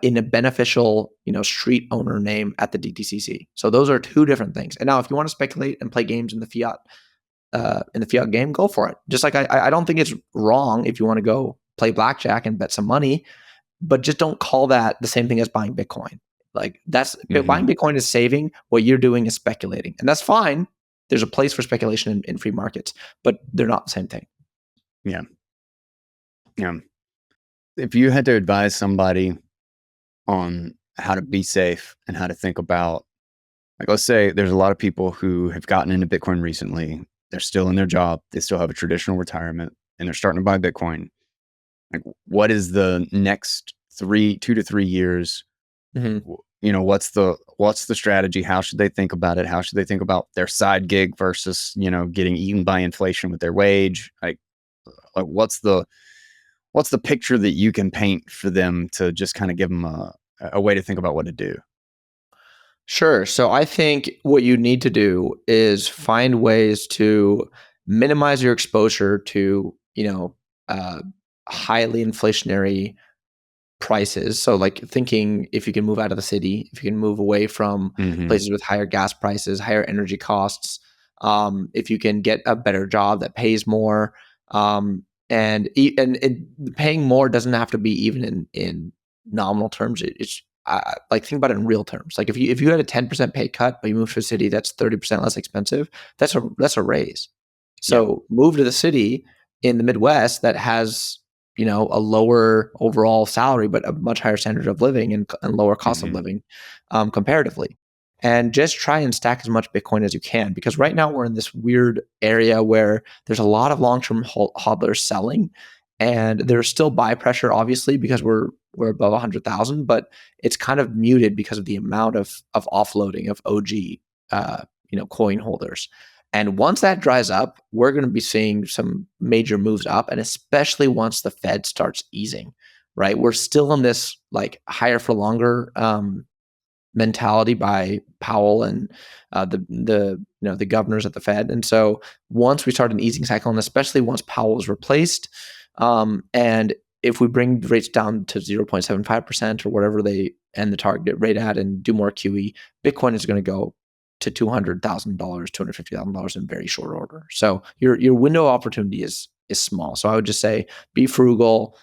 in a beneficial, street owner name at the DTCC. So those are two different things. And now if you want to speculate and play games in the fiat game, go for it. Just like I don't think it's wrong if you want to go play blackjack and bet some money, but just don't call that the same thing as buying Bitcoin. Like buying Bitcoin is saving. What you're doing is speculating, and that's fine. There's a place for speculation in free markets, but they're not the same thing. Yeah. If you had to advise somebody on how to be safe and how to think about, like, let's say there's a lot of people who have gotten into Bitcoin recently. They're still in their job. They still have a traditional retirement and they're starting to buy Bitcoin. Like, what is the next 2 to 3 years? What's the strategy? How should they think about it? How should they think about their side gig versus, getting eaten by inflation with their wage? Like what's the picture that you can paint for them to just kind of give them a way to think about what to do? Sure. So I think what you need to do is find ways to minimize your exposure to, highly inflationary prices. So like thinking if you can move out of the city, if you can move away from places with higher gas prices, higher energy costs, if you can get a better job that pays more, and paying more doesn't have to be even in nominal terms. It's like think about it in real terms. Like if you had a 10% pay cut, but you move to a city that's 30% less expensive, that's a raise. So move to the city in the Midwest that has a lower overall salary, but a much higher standard of living and lower cost of living comparatively. And just try and stack as much Bitcoin as you can, because right now we're in this weird area where there's a lot of long-term hodlers selling, and there's still buy pressure, obviously, because we're above 100,000, but it's kind of muted because of the amount of offloading of OG, coin holders. And once that dries up, we're going to be seeing some major moves up, and especially once the Fed starts easing, right? We're still in this like higher for longer mentality by Powell and the governors at the Fed. And so once we start an easing cycle, and especially once Powell is replaced, and if we bring rates down to 0.75% or whatever they end the target rate at and do more QE, Bitcoin is going to go to $200,000, $250,000 in very short order. So your window of opportunity is small. So I would just say be frugal,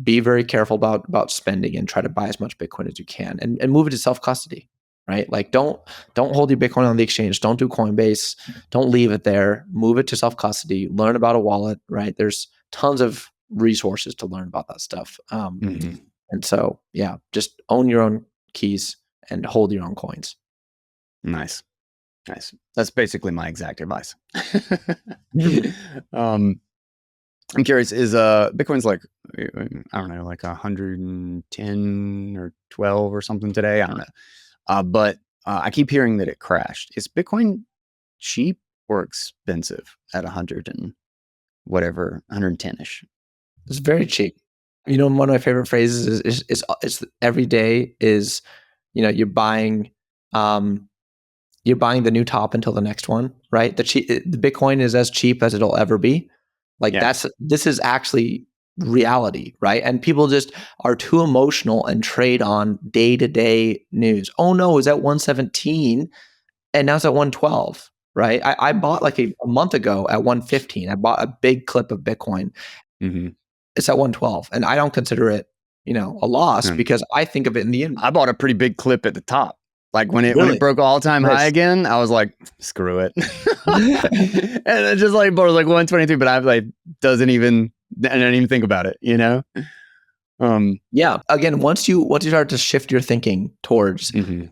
be very careful about spending, and try to buy as much Bitcoin as you can, and move it to self-custody, right? Like don't hold your Bitcoin on the exchange. Don't do Coinbase. Don't leave it there. Move it to self-custody. Learn about a wallet, right? There's tons of resources to learn about that stuff. And so, just own your own keys and hold your own coins. Nice. That's basically my exact advice. I'm curious, is Bitcoin's like, I don't know, like 110 or 12 or something today? I don't know. But I keep hearing that it crashed. Is Bitcoin cheap or expensive at 100 and whatever, 110-ish? It's very cheap. One of my favorite phrases is every day is, um, you're buying the new top until the next one, right? The Bitcoin is as cheap as it'll ever be. Like Yeah. this is actually reality, right? And people just are too emotional and trade on day-to-day news. Oh no, it's at 117 and now it's at 112, right? I bought like a month ago at 115. I bought a big clip of Bitcoin. Mm-hmm. It's at 112 and I don't consider it, a loss And because I think of it in the end. I bought a pretty big clip at the top. Like when it Really? broke all-time high Nice. again, I was like, screw it. And it just like bought like 123, but I like I didn't even think about it, you know? Yeah. Again, once you start to shift your thinking towards Mhm.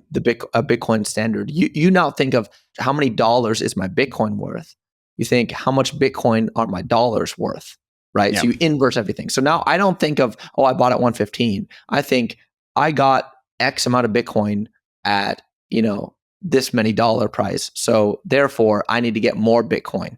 a Bitcoin standard, you now think of how many dollars is my Bitcoin worth? You think how much Bitcoin are my dollars worth, right? Yeah. So you inverse everything. So now I don't think of, oh, I bought at 115. I think I got X amount of Bitcoin at, this many dollar price. So therefore I need to get more Bitcoin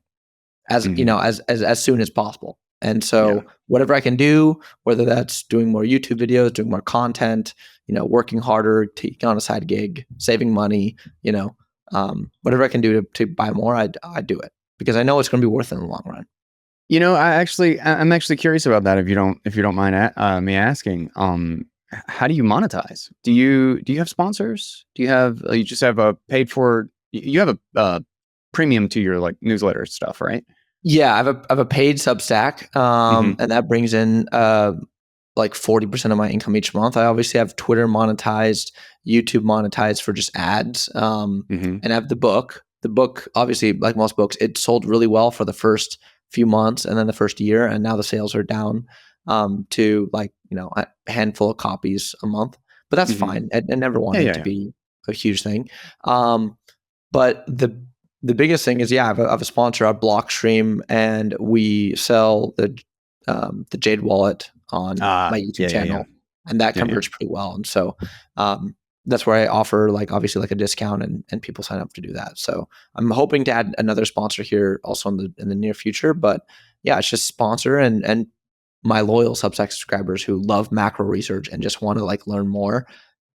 as, Mhm. as soon as possible. And Yeah. so whatever I can do, whether that's doing more YouTube videos, doing more content, working harder, taking on a side gig, saving money, whatever I can do to buy more, I do it because I know it's going to be worth it in the long run. I'm actually curious about that. If you don't mind me asking, how do you monetize? Do you have sponsors? Do you have you just have a paid for? You have a premium to your like newsletter stuff, right? Yeah, I have a paid Substack, Mm-hmm. and that brings in like 40% of my income each month. I obviously have Twitter monetized, YouTube monetized for just ads, Mm-hmm. and I have the book. The book, obviously, like most books, it sold really well for the first few months and then the first year, and now the sales are down to like a handful of copies a month. But that's Mm-hmm. fine. I never Yeah, wanted it yeah, to yeah. be a huge thing. But the biggest thing is, I have a sponsor, a Blockstream, and we sell the Jade wallet on my YouTube Yeah, yeah, yeah, channel, and that yeah, yeah. converts pretty well. And so that's where I offer like obviously like a discount, and people sign up to do that. So I'm hoping to add another sponsor here also in the near future. But yeah, it's just sponsor and my loyal Substack subscribers who love macro research and just want to like learn more.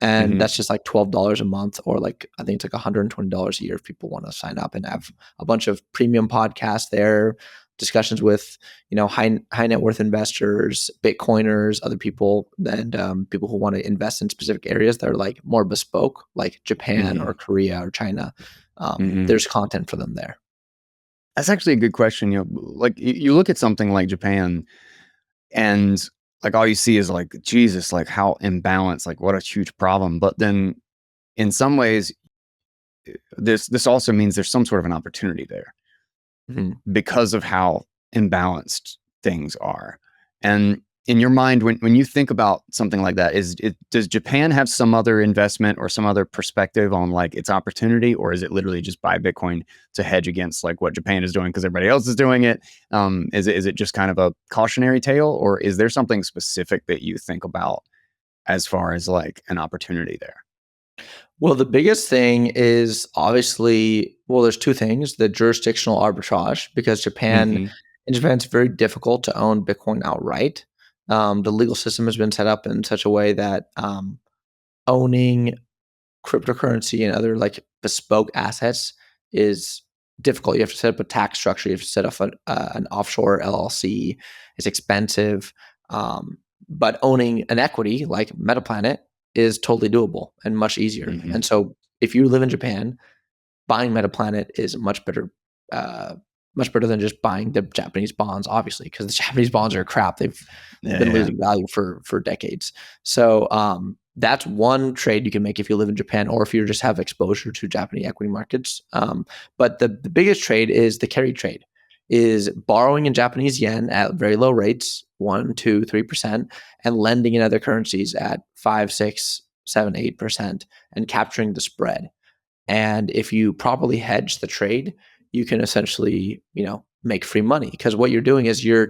And Mm-hmm. that's just like $12 a month, or like I think it's like $120 a year if people want to sign up and have a bunch of premium podcasts there, discussions with high net worth investors, Bitcoiners, other people, and people who want to invest in specific areas that are like more bespoke, like Japan Mm-hmm. or Korea or China. Mm-hmm. There's content for them there. That's actually a good question. Like you look at something like Japan, and like all you see is like Jesus, like how imbalanced, like what a huge problem. But then in some ways, this also means there's some sort of an opportunity there Mhm. because of how imbalanced things are. And in your mind, when you think about something like that, does Japan have some other investment or some other perspective on like its opportunity, or is it literally just buy Bitcoin to hedge against like what Japan is doing because everybody else is doing it? Is it just kind of a cautionary tale, or is there something specific that you think about as far as like an opportunity there? Well, the biggest thing is obviously, well, there's two things: the jurisdictional arbitrage, because Mm-hmm. in Japan, it's very difficult to own Bitcoin outright. The legal system has been set up in such a way that owning cryptocurrency and other like bespoke assets is difficult. You have to set up a tax structure. You have to set up an offshore LLC. It's expensive. But owning an equity like Metaplanet is totally doable and much easier. Mm-hmm. And so if you live in Japan, buying Metaplanet is uh, much better than just buying the Japanese bonds, obviously, because the Japanese bonds are crap. They've Yeah, been yeah, losing value for decades. So that's one trade you can make if you live in Japan, or if you just have exposure to Japanese equity markets. But the biggest trade is the carry trade, is borrowing in Japanese yen at very low rates, 1, 2, 3%, and lending in other currencies at 5, 6, 7, 8%, and capturing the spread. And if you properly hedge the trade, you can essentially, make free money, because what you're doing is you're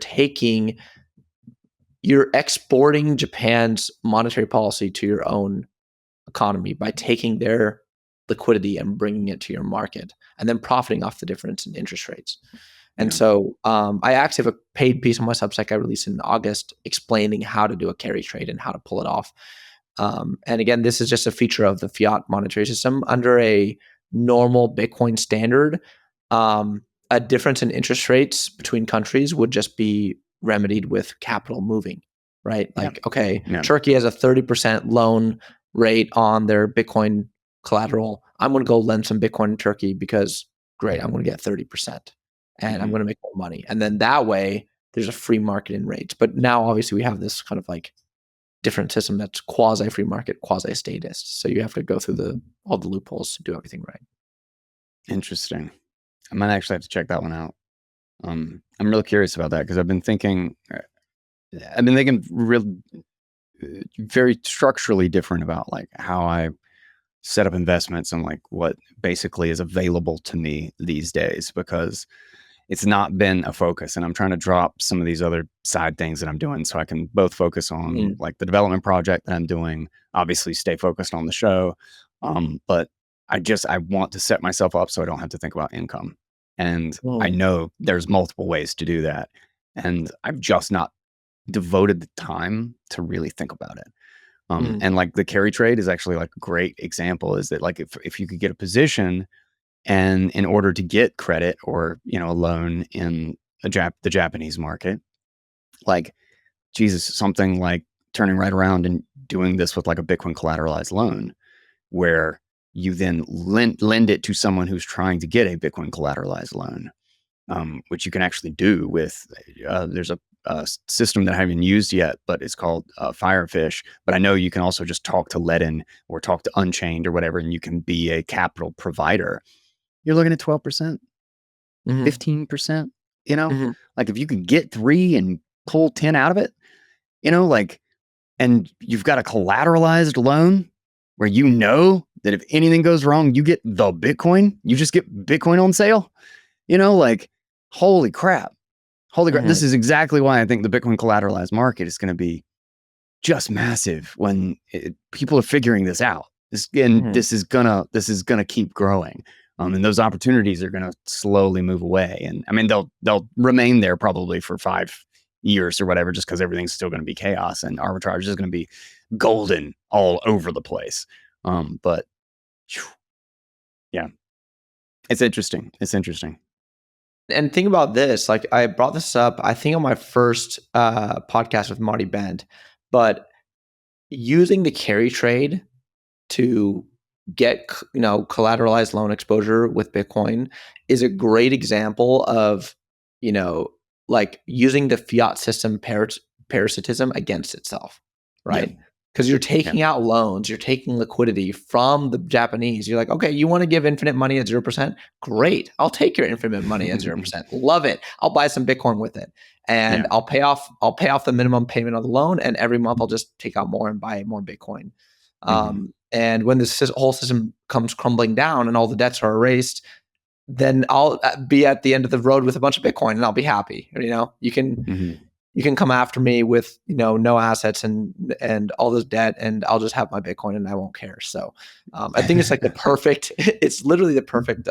exporting Japan's monetary policy to your own economy by taking liquidity and bringing it to your market, and then profiting off the difference in interest rates. And Yeah. so I actually have a paid piece on my Substack I released in August explaining how to do a carry trade and how to pull it off. And again, this is just a feature of the fiat monetary system. Under a normal Bitcoin standard, a difference in interest rates between countries would just be remedied with capital moving, right? Yeah. Like, okay, Yeah. Turkey has a 30% loan rate on their Bitcoin collateral. I'm going to go lend some Bitcoin in Turkey because, great, I'm going to get 30% and I'm going to make more money. And then that way, there's a free market in rates. But now, obviously, we have this kind of like different system that's quasi free market, quasi statist. So you have to go through all the loopholes to do everything right. Interesting. I might actually have to check that one out. I'm really curious about that because I've been thinking real very structurally different about like how I set up investments and like what basically is available to me these days, because it's not been a focus, and I'm trying to drop some of these other side things that I'm doing so I can both focus on like the development project that I'm doing, obviously stay focused on the show. But I want to set myself up so I don't have to think about income. And I know there's multiple ways to do that. And I've just not devoted the time to really think about it. And like the carry trade is actually like a great example, is that like if you could get a position, and in order to get credit or, you know, a loan in the Japanese market, like Jesus, something like turning right around and doing this with like a Bitcoin collateralized loan, where you then lend it to someone who's trying to get a Bitcoin collateralized loan, which you can actually do with, there's a system that I haven't used yet, but it's called Firefish. But I know you can also just talk to Ledin or talk to Unchained or whatever, and you can be a capital provider. You're looking at 12%, 15%, you know, like if you can get 3 and pull 10 out of it, you know, like, and you've got a collateralized loan where you know that if anything goes wrong, you get the Bitcoin, you just get Bitcoin on sale, you know, like, holy crap. This is exactly why I think the Bitcoin collateralized market is going to be just massive when people are figuring this out. This is gonna keep growing. And those opportunities are going to slowly move away. And I mean, they'll remain there probably for 5 years or whatever, just because everything's still going to be chaos and arbitrage is going to be golden all over the place. But yeah, it's interesting. It's interesting. And think about this, like I brought this up, I think on my first podcast with Marty Bent, but using the carry trade to get, you know, collateralized loan exposure with Bitcoin is a great example of, you know, like using the fiat system parasitism against itself, right? Because you're taking out loans, you're taking liquidity from the Japanese. You're like, okay, you want to give infinite money at 0%? Great. I'll take your infinite money at 0%. Love it. I'll buy some Bitcoin with it. And I'll pay off the minimum payment on the loan. And every month I'll just take out more and buy more Bitcoin. And when this whole system comes crumbling down and all the debts are erased, then I'll be at the end of the road with a bunch of Bitcoin and I'll be happy. You know, you can come after me with, you know, no assets and all this debt, and I'll just have my Bitcoin and I won't care. So I think it's like it's literally the perfect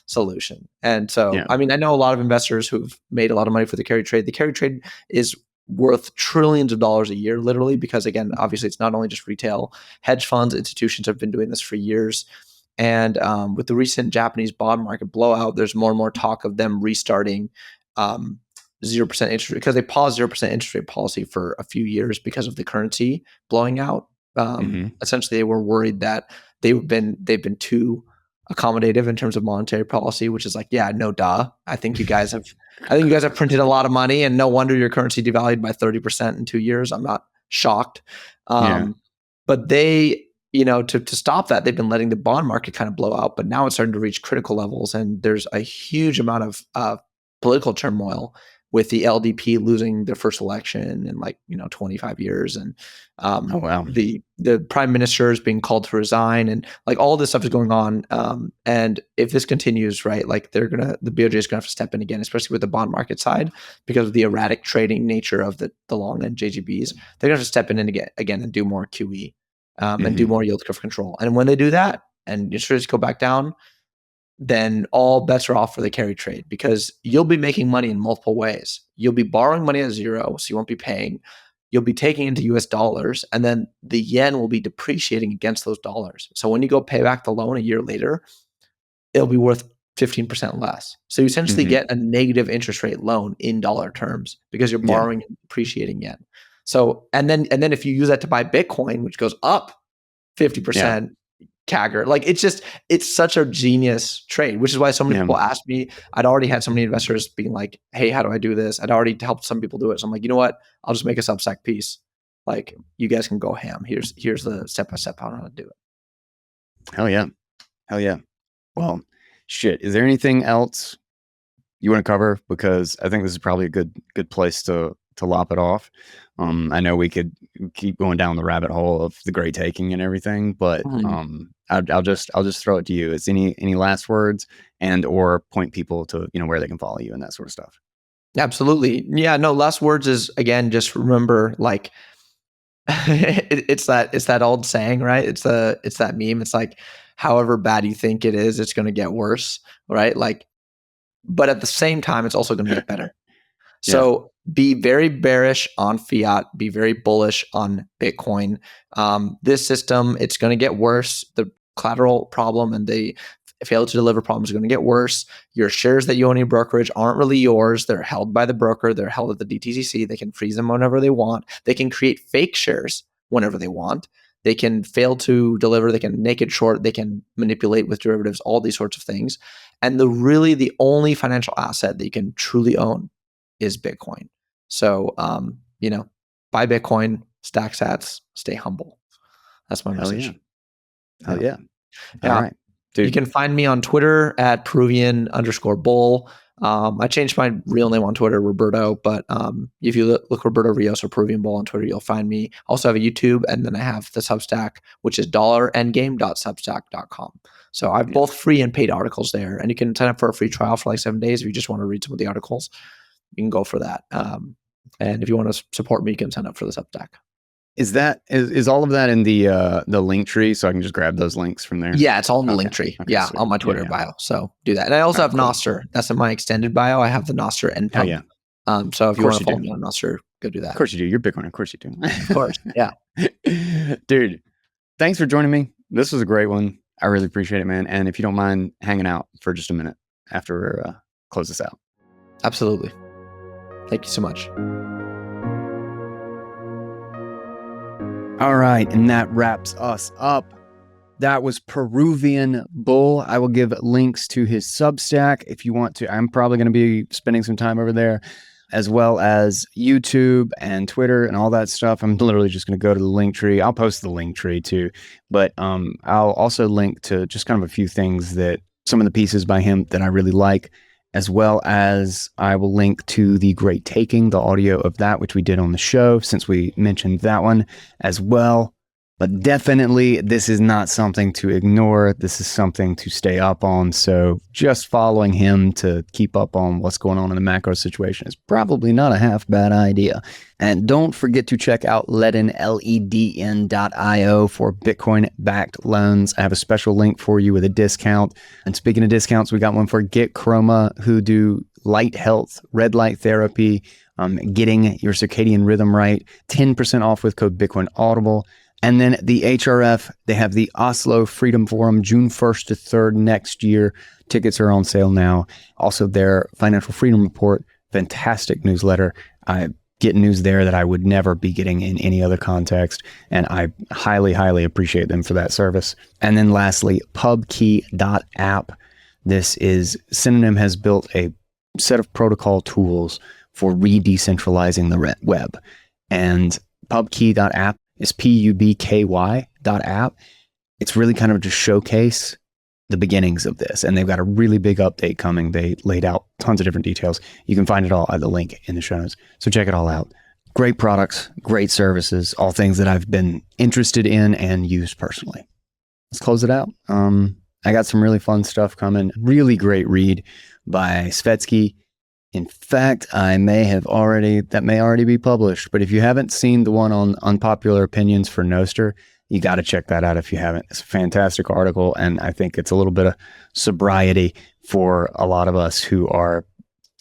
solution. And so, I mean, I know a lot of investors who've made a lot of money for the carry trade. The carry trade is worth trillions of dollars a year, literally, because again, obviously it's not only just retail. Hedge funds, institutions have been doing this for years. And with the recent Japanese bond market blowout, there's more and more talk of them restarting 0% interest rate, because they paused 0% interest rate policy for a few years because of the currency blowing out. Essentially, they were worried that they've been too accommodative in terms of monetary policy, which is like, yeah, no duh. I think you guys have printed a lot of money, and no wonder your currency devalued by 30% in 2 years. I'm not shocked. But they, you know, to stop that, they've been letting the bond market kind of blow out, but now it's starting to reach critical levels, and there's a huge amount of political turmoil with the LDP losing their first election in 25 years. And the prime minister is being called to resign, and like all this stuff is going on. And if this continues, right, like the BOJ is gonna have to step in again, especially with the bond market side, because of the erratic trading nature of the long end JGBs. They're gonna have to step in and again and do more QE and do more yield curve control. And when they do that, and interest rates go back down, then all bets are off for the carry trade, because you'll be making money in multiple ways. You'll be borrowing money at zero, so you won't be paying. You'll be taking into US dollars, and then the yen will be depreciating against those dollars. So when you go pay back the loan a year later, it'll be worth 15% less. So you essentially get a negative interest rate loan in dollar terms, because you're borrowing and depreciating yen. So, and then if you use that to buy Bitcoin, which goes up 50%, CAGR. Like, it's such a genius trade, which is why so many people ask me. I'd already had so many investors being like, hey, how do I do this? I'd already helped some people do it. So I'm like, you know what? I'll just make a Substack piece. Like, you guys can go ham. Here's the step-by-step how to do it. Hell yeah. Hell yeah. Well, shit. Is there anything else you want to cover? Because I think this is probably a good place to lop it off. I know we could keep going down the rabbit hole of the great taking and everything, but I'll just throw it to you. Is any last words and or point people to where they can follow you and that sort of stuff? Absolutely. Yeah. No. Last words is, again, just remember, like, it's that old saying, right? It's that meme. It's like, however bad you think it is, it's going to get worse, right? Like, but at the same time, it's also going to get better. So be very bearish on fiat, be very bullish on Bitcoin. This system, it's going to get worse. The collateral problem and the failure to deliver problem is going to get worse. Your shares that you own in brokerage aren't really yours. They're held by the broker. They're held at the DTCC. They can freeze them whenever they want. They can create fake shares whenever they want. They can fail to deliver. They can naked short. They can manipulate with derivatives, all these sorts of things. And the only financial asset that you can truly own is Bitcoin. So, buy Bitcoin, stack sats, stay humble. That's my message. Hell yeah. All right. Dude. You can find me on Twitter at Peruvian_Bull. I changed my real name on Twitter, Roberto, but if you look Roberto Rios or Peruvian Bull on Twitter, you'll find me. Also have a YouTube, and then I have the Substack, which is dollarendgame.substack.com. So I have both free and paid articles there, and you can sign up for a free trial for like 7 days if you just want to read some of the articles. You can go for that. And if you want to support me, you can sign up for the Substack. Is all of that in the link tree, so I can just grab those links from there? Yeah, it's all in the link tree. Okay, sweet. On my Twitter bio. So do that. And I also have Nostr. That's in my extended bio. I have the Nostr and Pump. So if you want to follow me on Nostr, go do that. Of course you do. You're Bitcoin. Of course you do. Of course. Yeah. Dude, thanks for joining me. This was a great one. I really appreciate it, man. And if you don't mind hanging out for just a minute after we close this out. Absolutely. Thank you so much. All right, and that wraps us up. That was Peruvian Bull. I will give links to his Substack if you want to. I'm probably going to be spending some time over there, as well as YouTube and Twitter and all that stuff. I'm literally just going to go to the link tree. I'll post the link tree too, but I'll also link to just kind of a few things that some of the pieces by him that I really like, as well as I will link to the Great Taking, the audio of that, which we did on the show, since we mentioned that one as well. But definitely, this is not something to ignore. This is something to stay up on. So just following him to keep up on what's going on in the macro situation is probably not a half bad idea. And don't forget to check out Ledn, LEDN.io for Bitcoin-backed loans. I have a special link for you with a discount. And speaking of discounts, we got one for Get Chroma, who do light health, red light therapy, getting your circadian rhythm right. 10% off with code Bitcoin Audible. And then the HRF, they have the Oslo Freedom Forum, June 1st to 3rd next year. Tickets are on sale now. Also, their Financial Freedom Report, fantastic newsletter. I get news there that I would never be getting in any other context. And I highly, highly appreciate them for that service. And then lastly, pubkey.app. This is, Synonym has built a set of protocol tools for re-decentralizing the web. And pubkey.app is PUBKY.app. It's really kind of to showcase the beginnings of this. And they've got a really big update coming. They laid out tons of different details. You can find it all at the link in the show notes. So check it all out. Great products, great services, all things that I've been interested in and used personally. Let's close it out. I got some really fun stuff coming. Really great read by Svetsky. In fact, that may already be published, but if you haven't seen the one on unpopular opinions for Nostr, You got to check that out if you haven't. It's a fantastic article, and I think it's a little bit of sobriety for a lot of us who are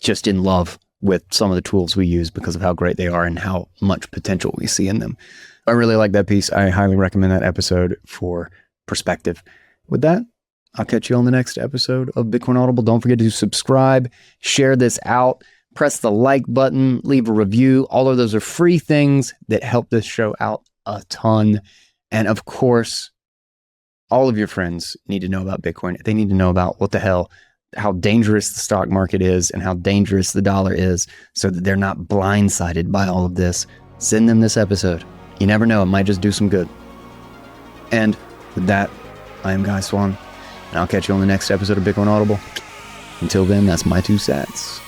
just in love with some of the tools we use because of how great they are and how much potential we see in them. I really like that piece. I highly recommend that episode for perspective. With that, I'll catch you on the next episode of Bitcoin Audible. Don't forget to subscribe, share this out, press the like button, leave a review. All of those are free things that help this show out a ton. And of course, all of your friends need to know about Bitcoin. They need to know about how dangerous the stock market is and how dangerous the dollar is, so that they're not blindsided by all of this. Send them this episode. You never know, it might just do some good. And with that, I am Guy Swan, and I'll catch you on the next episode of Bitcoin Audible. Until then, that's my 2 cents.